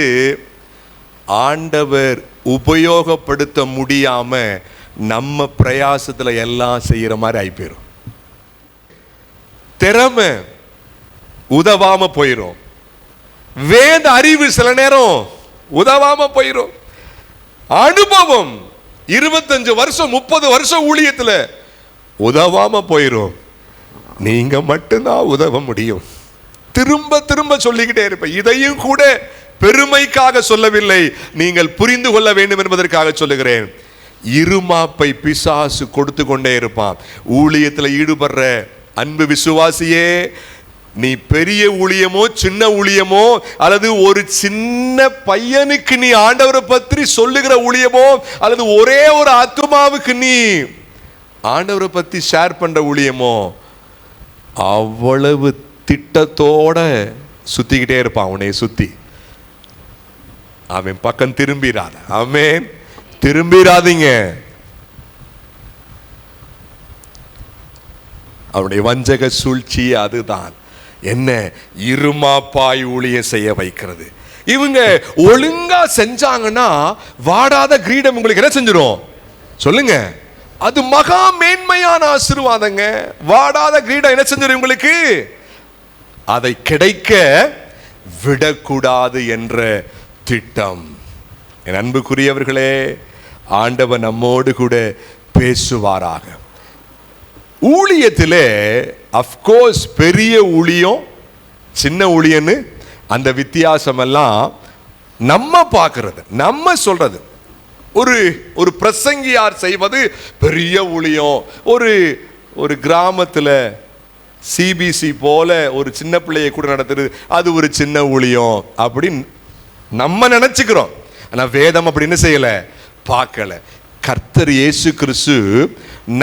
ஆண்டவர் உபயோகப்படுத்த முடியாம நம்ம பிரயாசத்துல எல்லாம் செய்யற மாதிரி ஆயிப்போயிரும். திறமை உதவாம போயிரும், வேத அறிவு சில நேரம் உதவாம போயிரும், அனுபவம் 25 வருஷம் 30 வருஷம் ஊழியத்துல உதவாம போயிரும். நீங்க மட்டும்தான் உதவ முடியும். திரும்ப திரும்ப சொல்லிக்கிட்டே இருப்பேன். இதையும் கூட பெருமைக்காக சொல்லவில்லை, நீங்கள் புரிந்து கொள்ள வேண்டும் என்பதற்காக சொல்லுகிறேன். இருமாப்பை பிசாசு கொடுத்து கொண்டே இருப்பான். ஊழியத்தில் ஈடுபடுற அன்பு விசுவாசியே, நீ பெரிய ஊழியமோ சின்ன ஊழியமோ அல்லது ஒரு சின்ன பையனுக்கு நீ ஆண்டவரை பற்றி சொல்லுகிற ஊழியமோ அல்லது ஒரே ஒரு ஆத்துமாவுக்கு நீ ஆண்டவரை பற்றி ஷேர் பண்ற ஊழியமோ, அவ்வளவு திட்டத்தோட சுத்திக்கிட்டே இருப்பான். அவனை சுத்தி அவன் பக்கம் திரும்பிடாத. ஆமென், திரும்பிடாதீங்க. அவனுடைய வஞ்சக சூழ்ச்சி அதுதான். என்ன, இருமாப்பாய் ஊழியம் செய்ய வைக்கிறது. இவங்க ஒழுங்கா செஞ்சாங்கன்னா வாடாத கிரீடம் உங்களுக்கு என்ன செஞ்சிடும் சொல்லுங்க? அது மகா மேன்மையான ஆசீர்வாதங்க. வாடாத கிரீடம் என்ன செஞ்சிடும் உங்களுக்கு? அதை கிடைக்க விடக்கூடாது என்ற திட்டம். என் அன்புக்குரியவர்களே, ஆண்டவர் நம்மோடு கூட பேசுவாராக. ஊழியத்திலே அஃப்கோர்ஸ் பெரிய ஊழியம் சின்ன ஊழியன்னு அந்த வித்தியாசம் எல்லாம் நம்ம பார்க்கிறது, நம்ம சொல்றது. ஒரு பிரசங்கியார் செய்வது பெரிய ஊழியம், ஒரு கிராமத்தில் சிபிசி போல ஒரு சின்ன பிள்ளையை கூட நடத்துறது அது ஒரு சின்ன ஊழியம் அப்படின்னு நம்ம நினைச்சுக்கிறோம். ஆனா வேதம் அப்படின்னு செய்யல, பார்க்கல. கர்த்தர் இயேசு கிறிஸ்து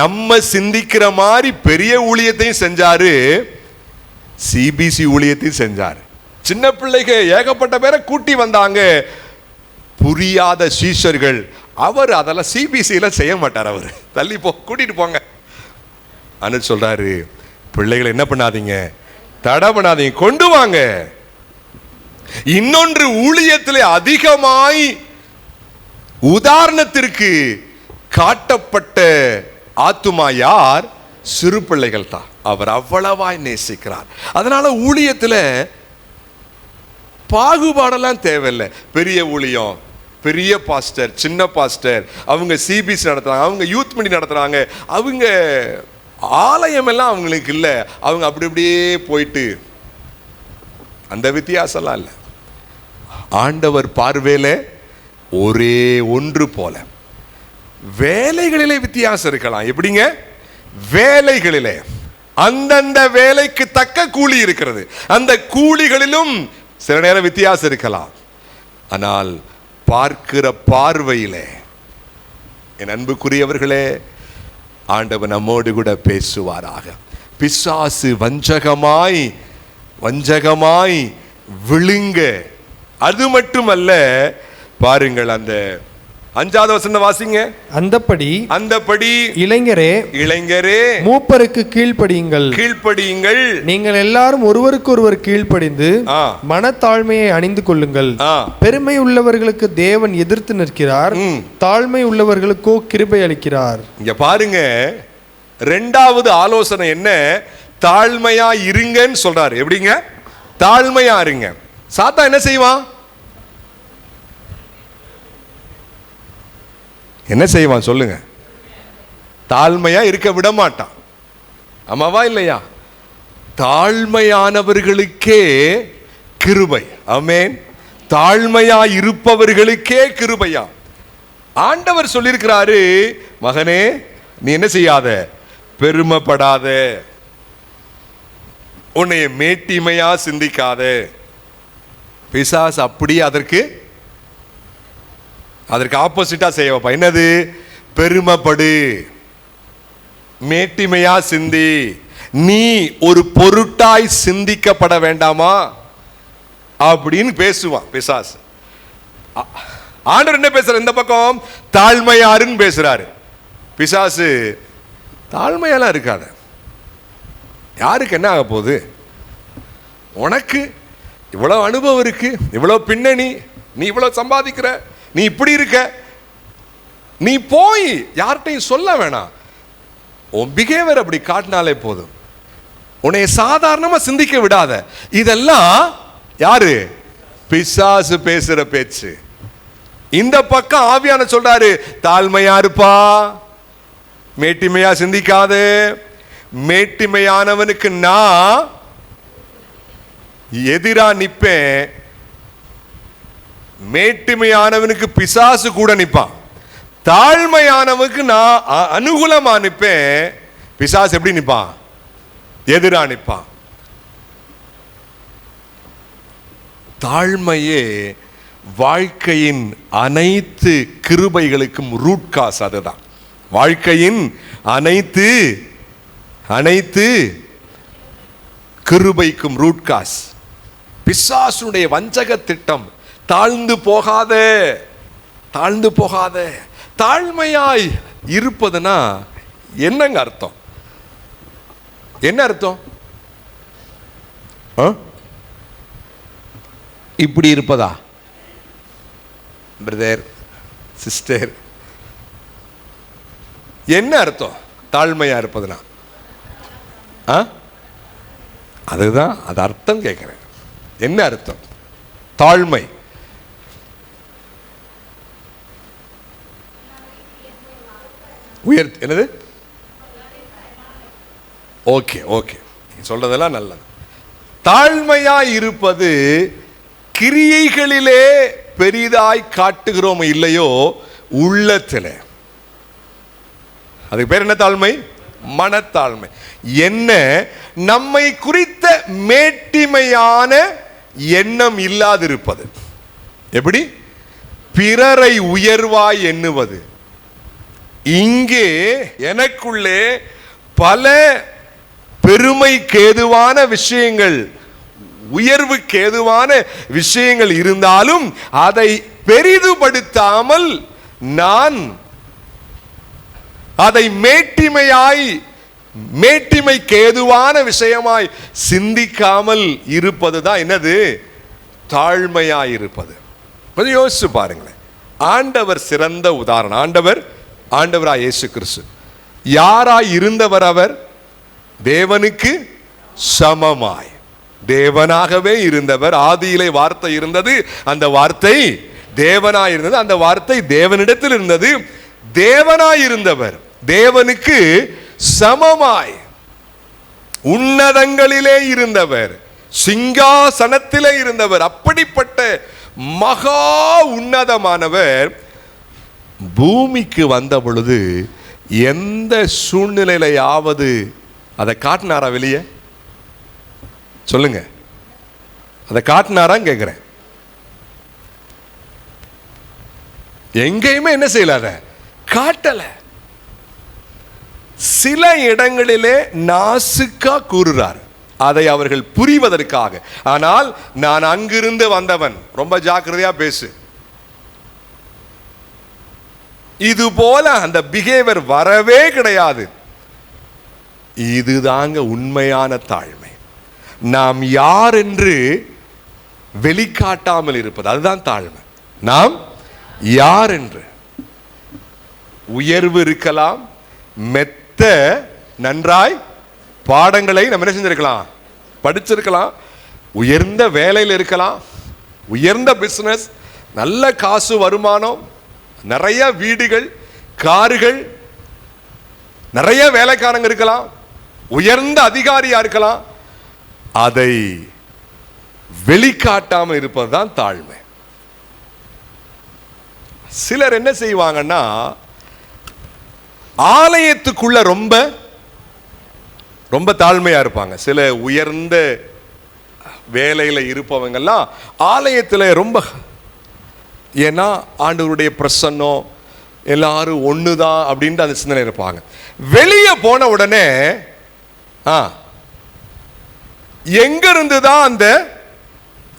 நம்ம சிந்திக்கிற மாதிரி பெரிய ஊழியத்தையும் செஞ்சாரு, சிபிசி ஊழியத்தையும் செஞ்சாரு. சின்ன பிள்ளைங்க ஏகப்பட்ட பேரை கூட்டி வந்தாங்க, புரியாத சீஷர்கள். அவர் அதெல்லாம் சிபிசியில செய்ய மாட்டார். அவர் தள்ளி கூட்டிட்டு போங்க அனு சொல்றாரு, பிள்ளைகளை என்ன பண்ணாதீங்க, தடை பண்ணாதீங்க, கொண்டு வாங்க. இன்னொன்று, ஊழியத்தில் அதிகமாய் உதாரணத்திற்கு காட்டப்பட்ட ஆத்துமா யார்? சிறு பிள்ளைகள் தான். அவர் அவ்வளவாய் நேசிக்கிறார். அதனால ஊழியத்தில் பாகுபாடெல்லாம் தேவையில்லை. பெரிய ஊழியம், பெரிய பாஸ்டர், சின்ன பாஸ்டர், அவங்க சிபிசி நடத்துறாங்க, அவங்க யூத் மீட்டிங் நடத்துறாங்க, அவங்க ஆலயம் எல்லாம் அவங்களுக்கு இல்லை, அவங்க அப்படி அப்படியே போயிட்டு, அந்த வித்தியாசம்லாம் இல்லை. ஆண்டவர் பார்வையில ஒரே ஒன்று போல. வேலைகளிலே வித்தியாசம் இருக்கலாம். எப்படிங்க? வேலைகளிலே அந்தந்த வேலைக்கு தக்க கூலி இருக்கிறது. அந்த கூலிகளிலும் சில நேரம் வித்தியாசம் இருக்கலாம். ஆனால் பார்க்கிற பார்வையிலே, என் அன்புக்குரியவர்களே, ஆண்டவர் நம்மோடு கூட பேசுவாராக. பிசாசு வஞ்சகமாய் விழுங்க. அது மட்டுமல்ல, பாருங்கள் அந்த 5வது வசனம் வாசிங்க. அந்தப்படி இளைஞரே மூப்பருக்கு கீழ்ப்படியுங்கள். நீங்கள் எல்லாரும் ஒருவருக்கொருவர் கீழ்ப்படிந்து மனத்தாழ்மையை அணிந்து கொள்ளுங்கள். பெருமை உள்ளவர்களுக்கு தேவன் எதிர்த்து நிற்கிறார், தாழ்மை உள்ளவர்களுக்கோ கிருபை அளிக்கிறார். இங்க பாருங்க, 2வது ஆலோசனை என்ன? தாழ்மையா இருங்கன்னு சொல்றாரு. எப்படிங்க? தாழ்மையா இருங்க. சாத்தான் என்ன செய்வான்? என்ன செய்வான் சொல்லுங்க? தாழ்மையா இருக்க விட மாட்டான். ஆமாவா இல்லையா? தாழ்மையானவர்களுக்கே கிருபை. ஆமென். தாழ்மையா இருப்பவர்களுக்கே கிருபையா. ஆண்டவர் சொல்லியிருக்கிறாரு, மகனே நீ என்ன செய்யாத, பெருமைப்படாத, உன்னை மேட்டிமையா சிந்திக்காத. பிசாசு அப்படி அதற்கு ஆப்போசிட்டா செய்யப்பா. என்னது? பெருமைப்படு, மேட்டிமையா சிந்தி, நீ ஒரு பொருட்டாய் சிந்திக்கப்பட வேண்டாமா அப்படின்னு பேசுவான் பிசாசு. ஆண்டவர் என்ன பேசுறாரு? இந்த பக்கம் தாழ்மையாருன்னு பேசுறாரு. பிசாசு தாழ்மையெல்லாம் இருக்காத, யாருக்கு என்ன ஆக போகுது, உனக்கு இவ்வளவு அனுபவம் இருக்கு, இவ்வளவு பின்னணி, நீ இவ்வளவு சம்பாதிக்கிற, நீ இப்படி இருக்க, நீ போய் யார்கிட்டையும் சொல்ல வேணாம், உன் பிஹேவியர் அப்படி காட்டினாலே போதும், உன்னை சாதாரணமா சிந்திக்க விடாத. இதெல்லாம் யாரு? பிசாசு பேசுற பேச்சு. இந்த பக்கம் ஆவியான சொல்றாரு, தாழ்மையா இருப்பா, மேட்டிமையா சிந்திக்காது. மேட்டிமையானவனுக்கு நான் எதிரா நிப்பேன், மேட்டிமையானவனுக்கு பிசாசு கூட நிப்பான். தாழ்மையானவனுக்கு நான் அனுகூலமா நிப்பேன், பிசாசு எப்படி நிப்பான்? எதிரா நிப்பான். தாழ்மையே வாழ்க்கையின் அனைத்து கிருபைகளுக்கும் ரூட் காஸ். அதுதான் வாழ்க்கையின் அனைத்து கிருபைக்கும் ரூட் காஸ். பிசாசுடைய வஞ்சக திட்டம். தாழ்ந்து போகாத, தாழ்ந்து போகாத. தாழ்மையாய் இருப்பதுனா என்னங்க அர்த்தம்? என்ன அர்த்தம்? இப்படி இருப்பதா? பிரதர், சிஸ்டர், என்ன அர்த்தம் தாழ்மையா இருப்பதுனா? அதுதான் அது அர்த்தம் கேட்கிறேன். என்ன அர்த்தம் தாழ்மை? என்னது? ஓகே ஓகே, சொல்றதெல்லாம் நல்லது. தாழ்மையா இருப்பது கிரியைகளிலே பெரிதாய் காட்டுகிறோம் இல்லையோ, உள்ளத்தில். அதுக்கு பேர் என்ன தாழ்மை? மனத்தாழ்மை. என்ன? நம்மை குறித்த மேட்டிமையான எண்ணம் இல்லாதிருப்பது. எப்படி? பிறரை உயர்வாய் எண்ணுவது. இங்கே எனக்குள்ளே பல பெருமைக்கு ஏதுவான விஷயங்கள், உயர்வுக்கு ஏதுவான விஷயங்கள் இருந்தாலும் அதை பெரிதுபடுத்தாமல் நான் அதை மேட்டிமைக்கு ஏதுவான விஷயமாய் சிந்திக்காமல் இருப்பதுதான் என்னது? தாழ்மையாய் இருப்பது. கொஞ்சம் யோசிச்சு பாருங்களேன். ஆண்டவர் சிறந்த உதாரணம். ஆண்டவராய் இயேசு கிறிஸ்து யாராய் இருந்தவர்? அவர் தேவனுக்கு சமமாய் தேவனாகவே இருந்தவர். ஆதியிலே வார்த்தை இருந்தது, அந்த வார்த்தை தேவனாய் இருந்தது, அந்த வார்த்தை தேவனிடத்தில் இருந்தது. தேவனாய் இருந்தவர், தேவனுக்கு சமமாய் உன்னதங்களிலே இருந்தவர், சிங்காசனத்திலே இருந்தவர். அப்படிப்பட்ட மகா உன்னதமானவர் பூமிக்கு வந்த பொழுது எந்த சூழ்நிலையிலாவது அதை காட்டினாரா வெளியே? சொல்லுங்க, அதை காட்டினாரான்னு கேட்கிறேன். எங்கேயுமே என்ன செய்யல, காட்டல. சில இடங்களிலே நாசுக்கா கூறுறார், அதை அவர்கள் புரிவதற்காக. ஆனால் நான் அங்கிருந்து வந்தவன், ரொம்ப ஜாக்கிரதையா பேசு, இது போல அந்த பிஹேவியர் வரவே கிடையாது. இதுதாங்க உண்மையான தாழ்மை. நாம் யார் என்று வெளிக்காட்டாமல் இருப்பது, அதுதான் தாழ்மை. நாம் யார் என்று. உயர்வு இருக்கலாம், மெத்த நன்றாய் பாடங்களை நம்ம என்ன செஞ்சிருக்கலாம், படிச்சிருக்கலாம், உயர்ந்த வேலையில் இருக்கலாம், உயர்ந்த பிசினஸ், நல்ல காசு வருமானம், நிறைய வீடுகள், கார்கள், நிறைய வேலைக்காரங்க இருக்கலாம், உயர்ந்த அதிகாரியா இருக்கலாம். அதை வெளிக்காட்டாம இருப்பதுதான் தாழ்மை. சிலர் என்ன செய்வாங்கன்னா, ஆலயத்துக்குள்ள ரொம்ப ரொம்ப தாழ்மையா இருப்பாங்க. சில உயர்ந்த வேலையில இருப்பவங்கெல்லாம் ஆலயத்தில் ரொம்ப, ஏன்னா ஆண்டவருடைய பிரசன்னம் எல்லாரும் ஒண்ணுதான் அப்படின்ட்டு அந்த சிந்தனை இருப்பாங்க. வெளியே போன உடனே எங்க இருந்துதான் அந்த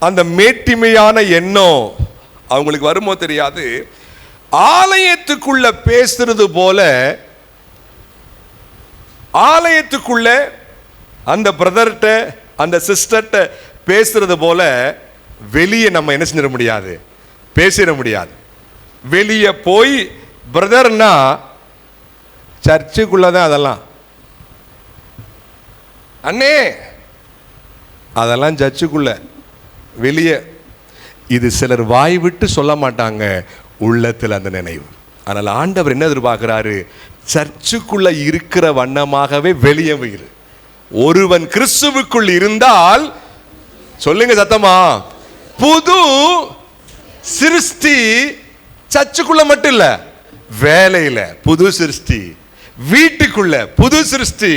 அந்த மேட்டிமையான எண்ணம் அவங்களுக்கு வருமோ தெரியாது. ஆலயத்துக்குள்ள பேசுறது போல, ஆலயத்துக்குள்ள அந்த பிரதர்கிட்ட அந்த சிஸ்டர்கிட்ட பேசுறது போல வெளியே நம்ம என்ன செஞ்சிட முடியாது, பேசிட முடியாது. வெளியே போய் பிரதர்னா சர்ச்சுக்குள்ளதான் அதெல்லாம், அண்ணே அதெல்லாம் சர்ச்சுக்குள்ள, வெளியே. இது சிலர் வாய் விட்டு சொல்ல மாட்டாங்க, உள்ளத்தில் அந்த நினைவு. ஆனால் ஆண்டவர் என்ன எதிர்பார்க்கிறாரு, சர்ச்சுக்குள்ள இருக்கிற வண்ணமாகவே வெளியே இரு. ஒருவன் கிறிஸ்துவுக்குள் இருந்தால், சொல்லுங்க சத்தமா, புது சிருஷ்டி. சர்ச்சுக்குள்ள மட்டும் இல்ல, வேலையில புது சிருஷ்டி, வீட்டுக்குள்ள புது சிருஷ்டி,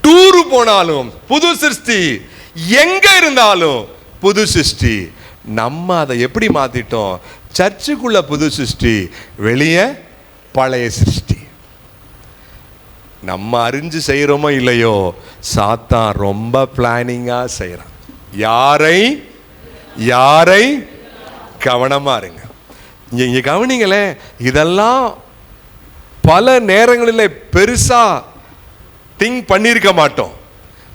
டூரு போனாலும் புது சிருஷ்டி, எங்க இருந்தாலும் புது சிருஷ்டி. நம்ம அதை எப்படி மாத்திட்டோம், சர்ச்சுக்குள்ள புது சிருஷ்டி, வெளியே பழைய சிருஷ்டி. நம்ம அறிஞ்சு செய்யறோமோ இல்லையோ, சாத்தான் ரொம்ப பிளானிங்கா செய்யறான். யாரை யாரை கவனமா இருங்க. இங்க கவனிங்களே, இதெல்லாம் பல நேரங்களில் பெருசா திங்க் பண்ணிருக்க மாட்டோம்.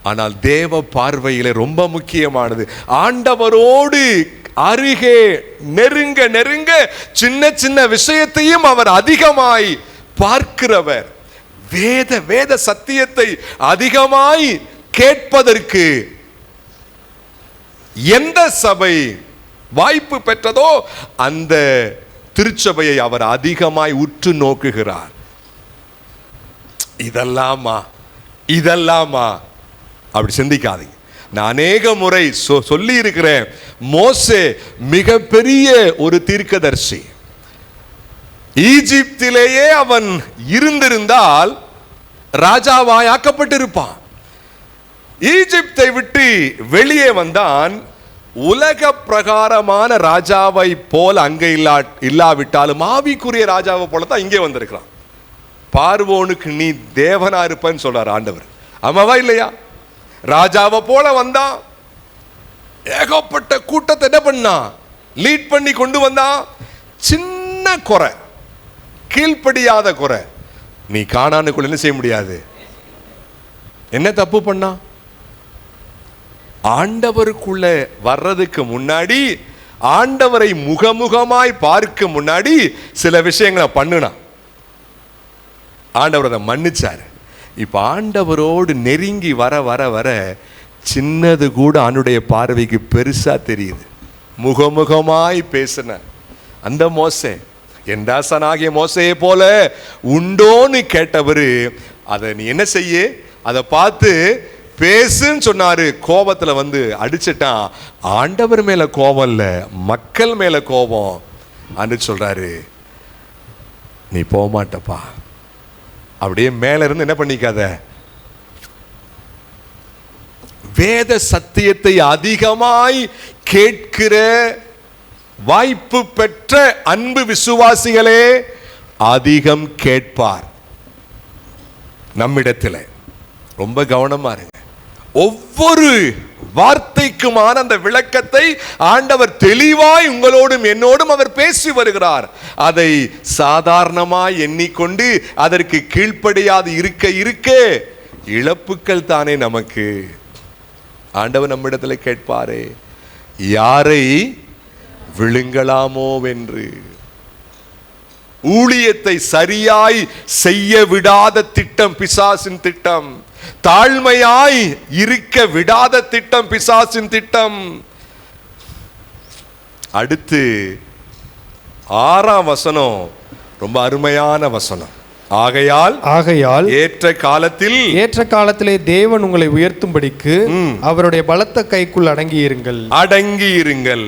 ஆனால் தேவ பார்வையில ரொம்ப முக்கியமானது. ஆண்டவரோடு அருகே நெருங்க நெருங்க சின்ன சின்ன விஷயத்தையும் அவர் அதிகமாய் பார்க்கிறவர். வேத வேத சத்தியத்தை அதிகமாய் கேட்பதற்கு எந்த சபை வாய்ப்பு பெற்றதோ அந்த திருச்சபையை அவர் அதிகமாய் உற்று நோக்குகிறார். இதெல்லாமா இதெல்லாமா அப்படி சிந்திக்காதீங்க. நான் அநேக முறை சொல்லி இருக்கிறேன், மோசே மிகப்பெரிய ஒரு தீர்க்கதரிசி. ஈஜிப்திலேயே அவன் இருந்திருந்தால் ராஜாவாய் ஆக்கப்பட்டிருப்பான். ஈஜிப்தை விட்டு வெளியே வந்தான். உலக பிரகாரமான ராஜாவை போல அங்கே இல்லாவிட்டாலும் ஆவிக்குரிய ராஜாவை போல தான் இங்கே வந்திருக்கிறான். பார்வோனுக்கு நீ தேவனா இருப்பன்னு சொல்றார் ஆண்டவர். ஆமாவா இல்லையா? ராஜாவை போல வந்தான், ஏகப்பட்ட கூட்டத்தை என்ன பண்ணா, லீட் பண்ணி கொண்டு வந்தான். சின்ன குறை, கீழ்ப்படியாத குறை. நீ கானானுக்குள்ள என்ன செய்ய முடியாது. என்ன தப்பு பண்ணா? ஆண்டவருக்குள்ள வர்றதுக்கு முன்னாடி, ஆண்டவரை முகமுகமாய் பார்க்க முன்னாடி சில விஷயங்களை பண்ணுனா ஆண்டவர் அதை மன்னிச்சாரு. இப்ப ஆண்டவரோடு நெருங்கி வர வர வர சின்னது கூட ஆண்டுடைய பார்வைக்கு பெருசா தெரியுது. முகமுகமாய் பேசின அந்த மோசே, என் தாசனாகிய மோசையை போல உண்டோன்னு கேட்டவரு, அதை நீ என்ன செய்ய, அதை பார்த்து பேசுன்னு சொன்னாரு. கோபத்துல வந்து அடிச்சிட்டான். ஆண்டவர் மேல கோபம் இல்ல, மக்கள் மேல கோபம். அன்று சொல்றாரு, நீ போக மாட்டப்பா, அப்படியே மேல இருந்து என்ன பண்ணிக்காத. வேத சத்தியத்தை அதிகமாய் கேட்கிற வாய்ப்பு பெற்ற அன்பு விசுவாசிகளே அதிகம் கேட்பார். நம்மிடத்தில் ரொம்ப கவனமா இருங்க. ஒவ்வொரு வார்த்தைக்குமான அந்த விளக்கத்தை ஆண்டவர் தெளிவாய் உங்களோடும் என்னோடும் அவர் பேசி வருகிறார். அதை சாதாரணமாய் எண்ணிக்கொண்டு அதற்கு கீழ்ப்படியாது இருக்க இருக்க இழப்புக்கள் தானே நமக்கு. ஆண்டவர் நம்மிடத்தில் கேட்பாரே, யாரை விழுங்கலாமோ என்று. ஊழியத்தை சரியாய் செய்ய விடாத திட்டம் பிசாசின் திட்டம். தாழ்மையாய் இருக்க விடாத திட்டம் பிசாசின் திட்டம். அடுத்து 6ஆம் வசனம் ரொம்ப அருமையான வசனம். ஆகையால் ஏற்ற காலத்திலே தேவன் உங்களை உயர்த்தும்படிக்கு அவருடைய பலத்த கைக்குள் அடங்கியிருங்கள்.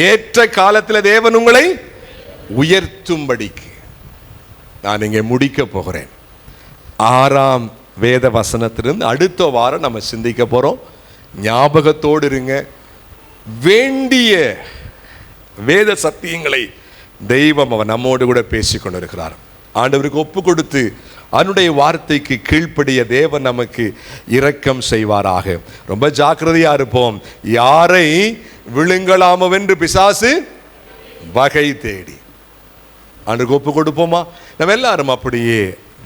ஏற்ற காலத்தில் தேவன் உங்களை உயர்த்தும்படிக்கு. நான் இங்கே முடிக்க போகிறேன். 6ஆம் வேத வசனத்திலிருந்து அடுத்த வாரம் நம்ம சிந்திக்க போறோம். ஞாபகத்தோடு இருங்க. வேண்டிய வேத சத்தியங்களை தெய்வம் அவர் நம்மோடு கூட பேசிக்கொண்டு இருக்கிறார். ஆண்டவருக்கு ஒப்பு கொடுத்து அவனுடைய வார்த்தைக்கு கீழ்ப்படிய தேவன் நமக்கு இரக்கம் செய்வாராக. ரொம்ப ஜாக்கிரதையா இருப்போம். யாரை விழுங்கலாமவென்று பிசாசு வகை தேடி. ஆண்டவருக்கு ஒப்பு கொடுப்போமா? நம்ம எல்லாரும் அப்படியே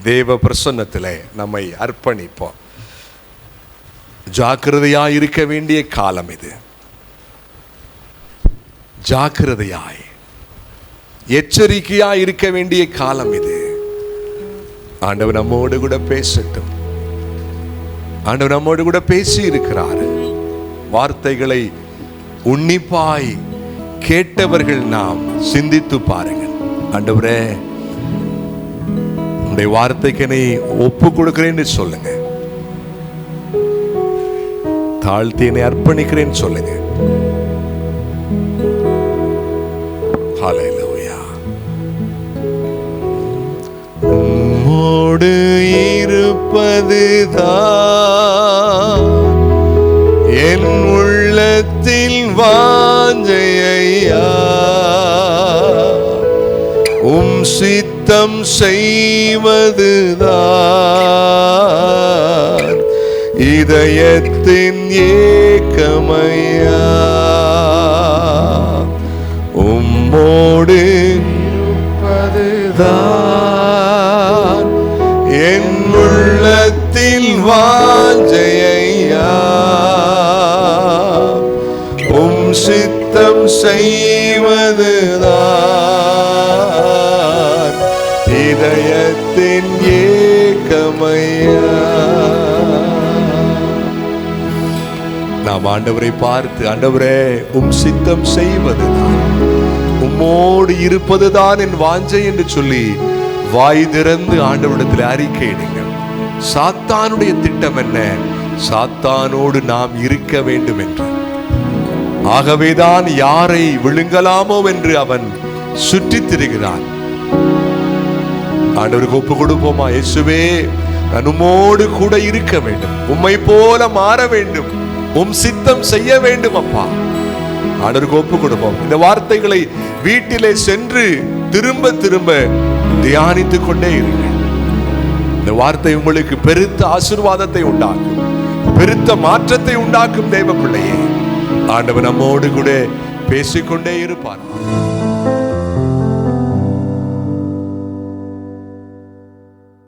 தேவ பிரசன்னத்தில் நம்மை அர்ப்பணிப்போம். ஜாக்கிரதையா இருக்க வேண்டிய காலம் இது. ஜாக்கிரதையாய் எச்சரிக்கையா இருக்க வேண்டிய காலம் இது. ஆண்டவர் நம்மோடு கூட பேசட்டும். ஆண்டவர் நம்மோடு கூட பேசி இருக்கிறார். வார்த்தைகளை உன்னிப்பாய் கேட்டவர்கள் நாம் சிந்தித்து பாருங்கள். ஆண்டவரே, உன்னுடைய வார்த்தைக்கு என்னை ஒப்பு கொடுக்கிறேன்னு சொல்லுங்க. தாழ்த்தி என்னை அர்ப்பணிக்கிறேன்னு சொல்லுங்க. ஹல்லேலூயா. உம்மோடு இருப்பதுதான் என் உள்ளத்தில் வாஞ்சையா. உம் சித்தம் செய்வதுதான் இதயத்தின் ஏக்கமையா. உம்மோடு இருப்பதுதான் என் உள்ளத்தில் வாஞ்சையா. உம் சித்தம் செய்வதுதான் இதயத்தின் ஏக்கமையா. நாம் ஆண்டவரை பார்த்து, ஆண்டவரே, உம் சித்தம் செய்வதுதான், உம்மோடு இருப்பதுதான் என் வாஞ்சை என்று சொல்லி வாய் திறந்து ஆண்டவரிடத்தில் அறிக்கையிடுங்க. சாத்தானுடைய திட்டம் என்ன? சாத்தானோடு நாம் இருக்க வேண்டும் என்று. ஆகவேதான் யாரை விழுங்கலாமோ என்று அவன் சுற்றித் திரிகிறான். ஆண்டவருக்கு ஒப்பு கொடுப்போமா? இயேசுவே, நான் உம்மோடு கூட இருக்க வேண்டும், உம்மை போல மாற வேண்டும், உம் சித்தம் செய்ய வேண்டும் அப்பா. ஆண்டவருக்கு ஒப்பு கொடுப்போம். இந்த வார்த்தைகளை வீட்டிலே சென்று திரும்ப திரும்ப தியானித்துக் கொண்டே இருங்கள். இந்த வார்த்தை உங்களுக்கு பெருத்த ஆசீர்வாதத்தை உண்டாக்கும், பெருத்த மாற்றத்தை உண்டாக்கும். தேவ பிள்ளையே, ஆண்டவர் நம்மோடு கூட பேசிக்கொண்டே இருப்பார்.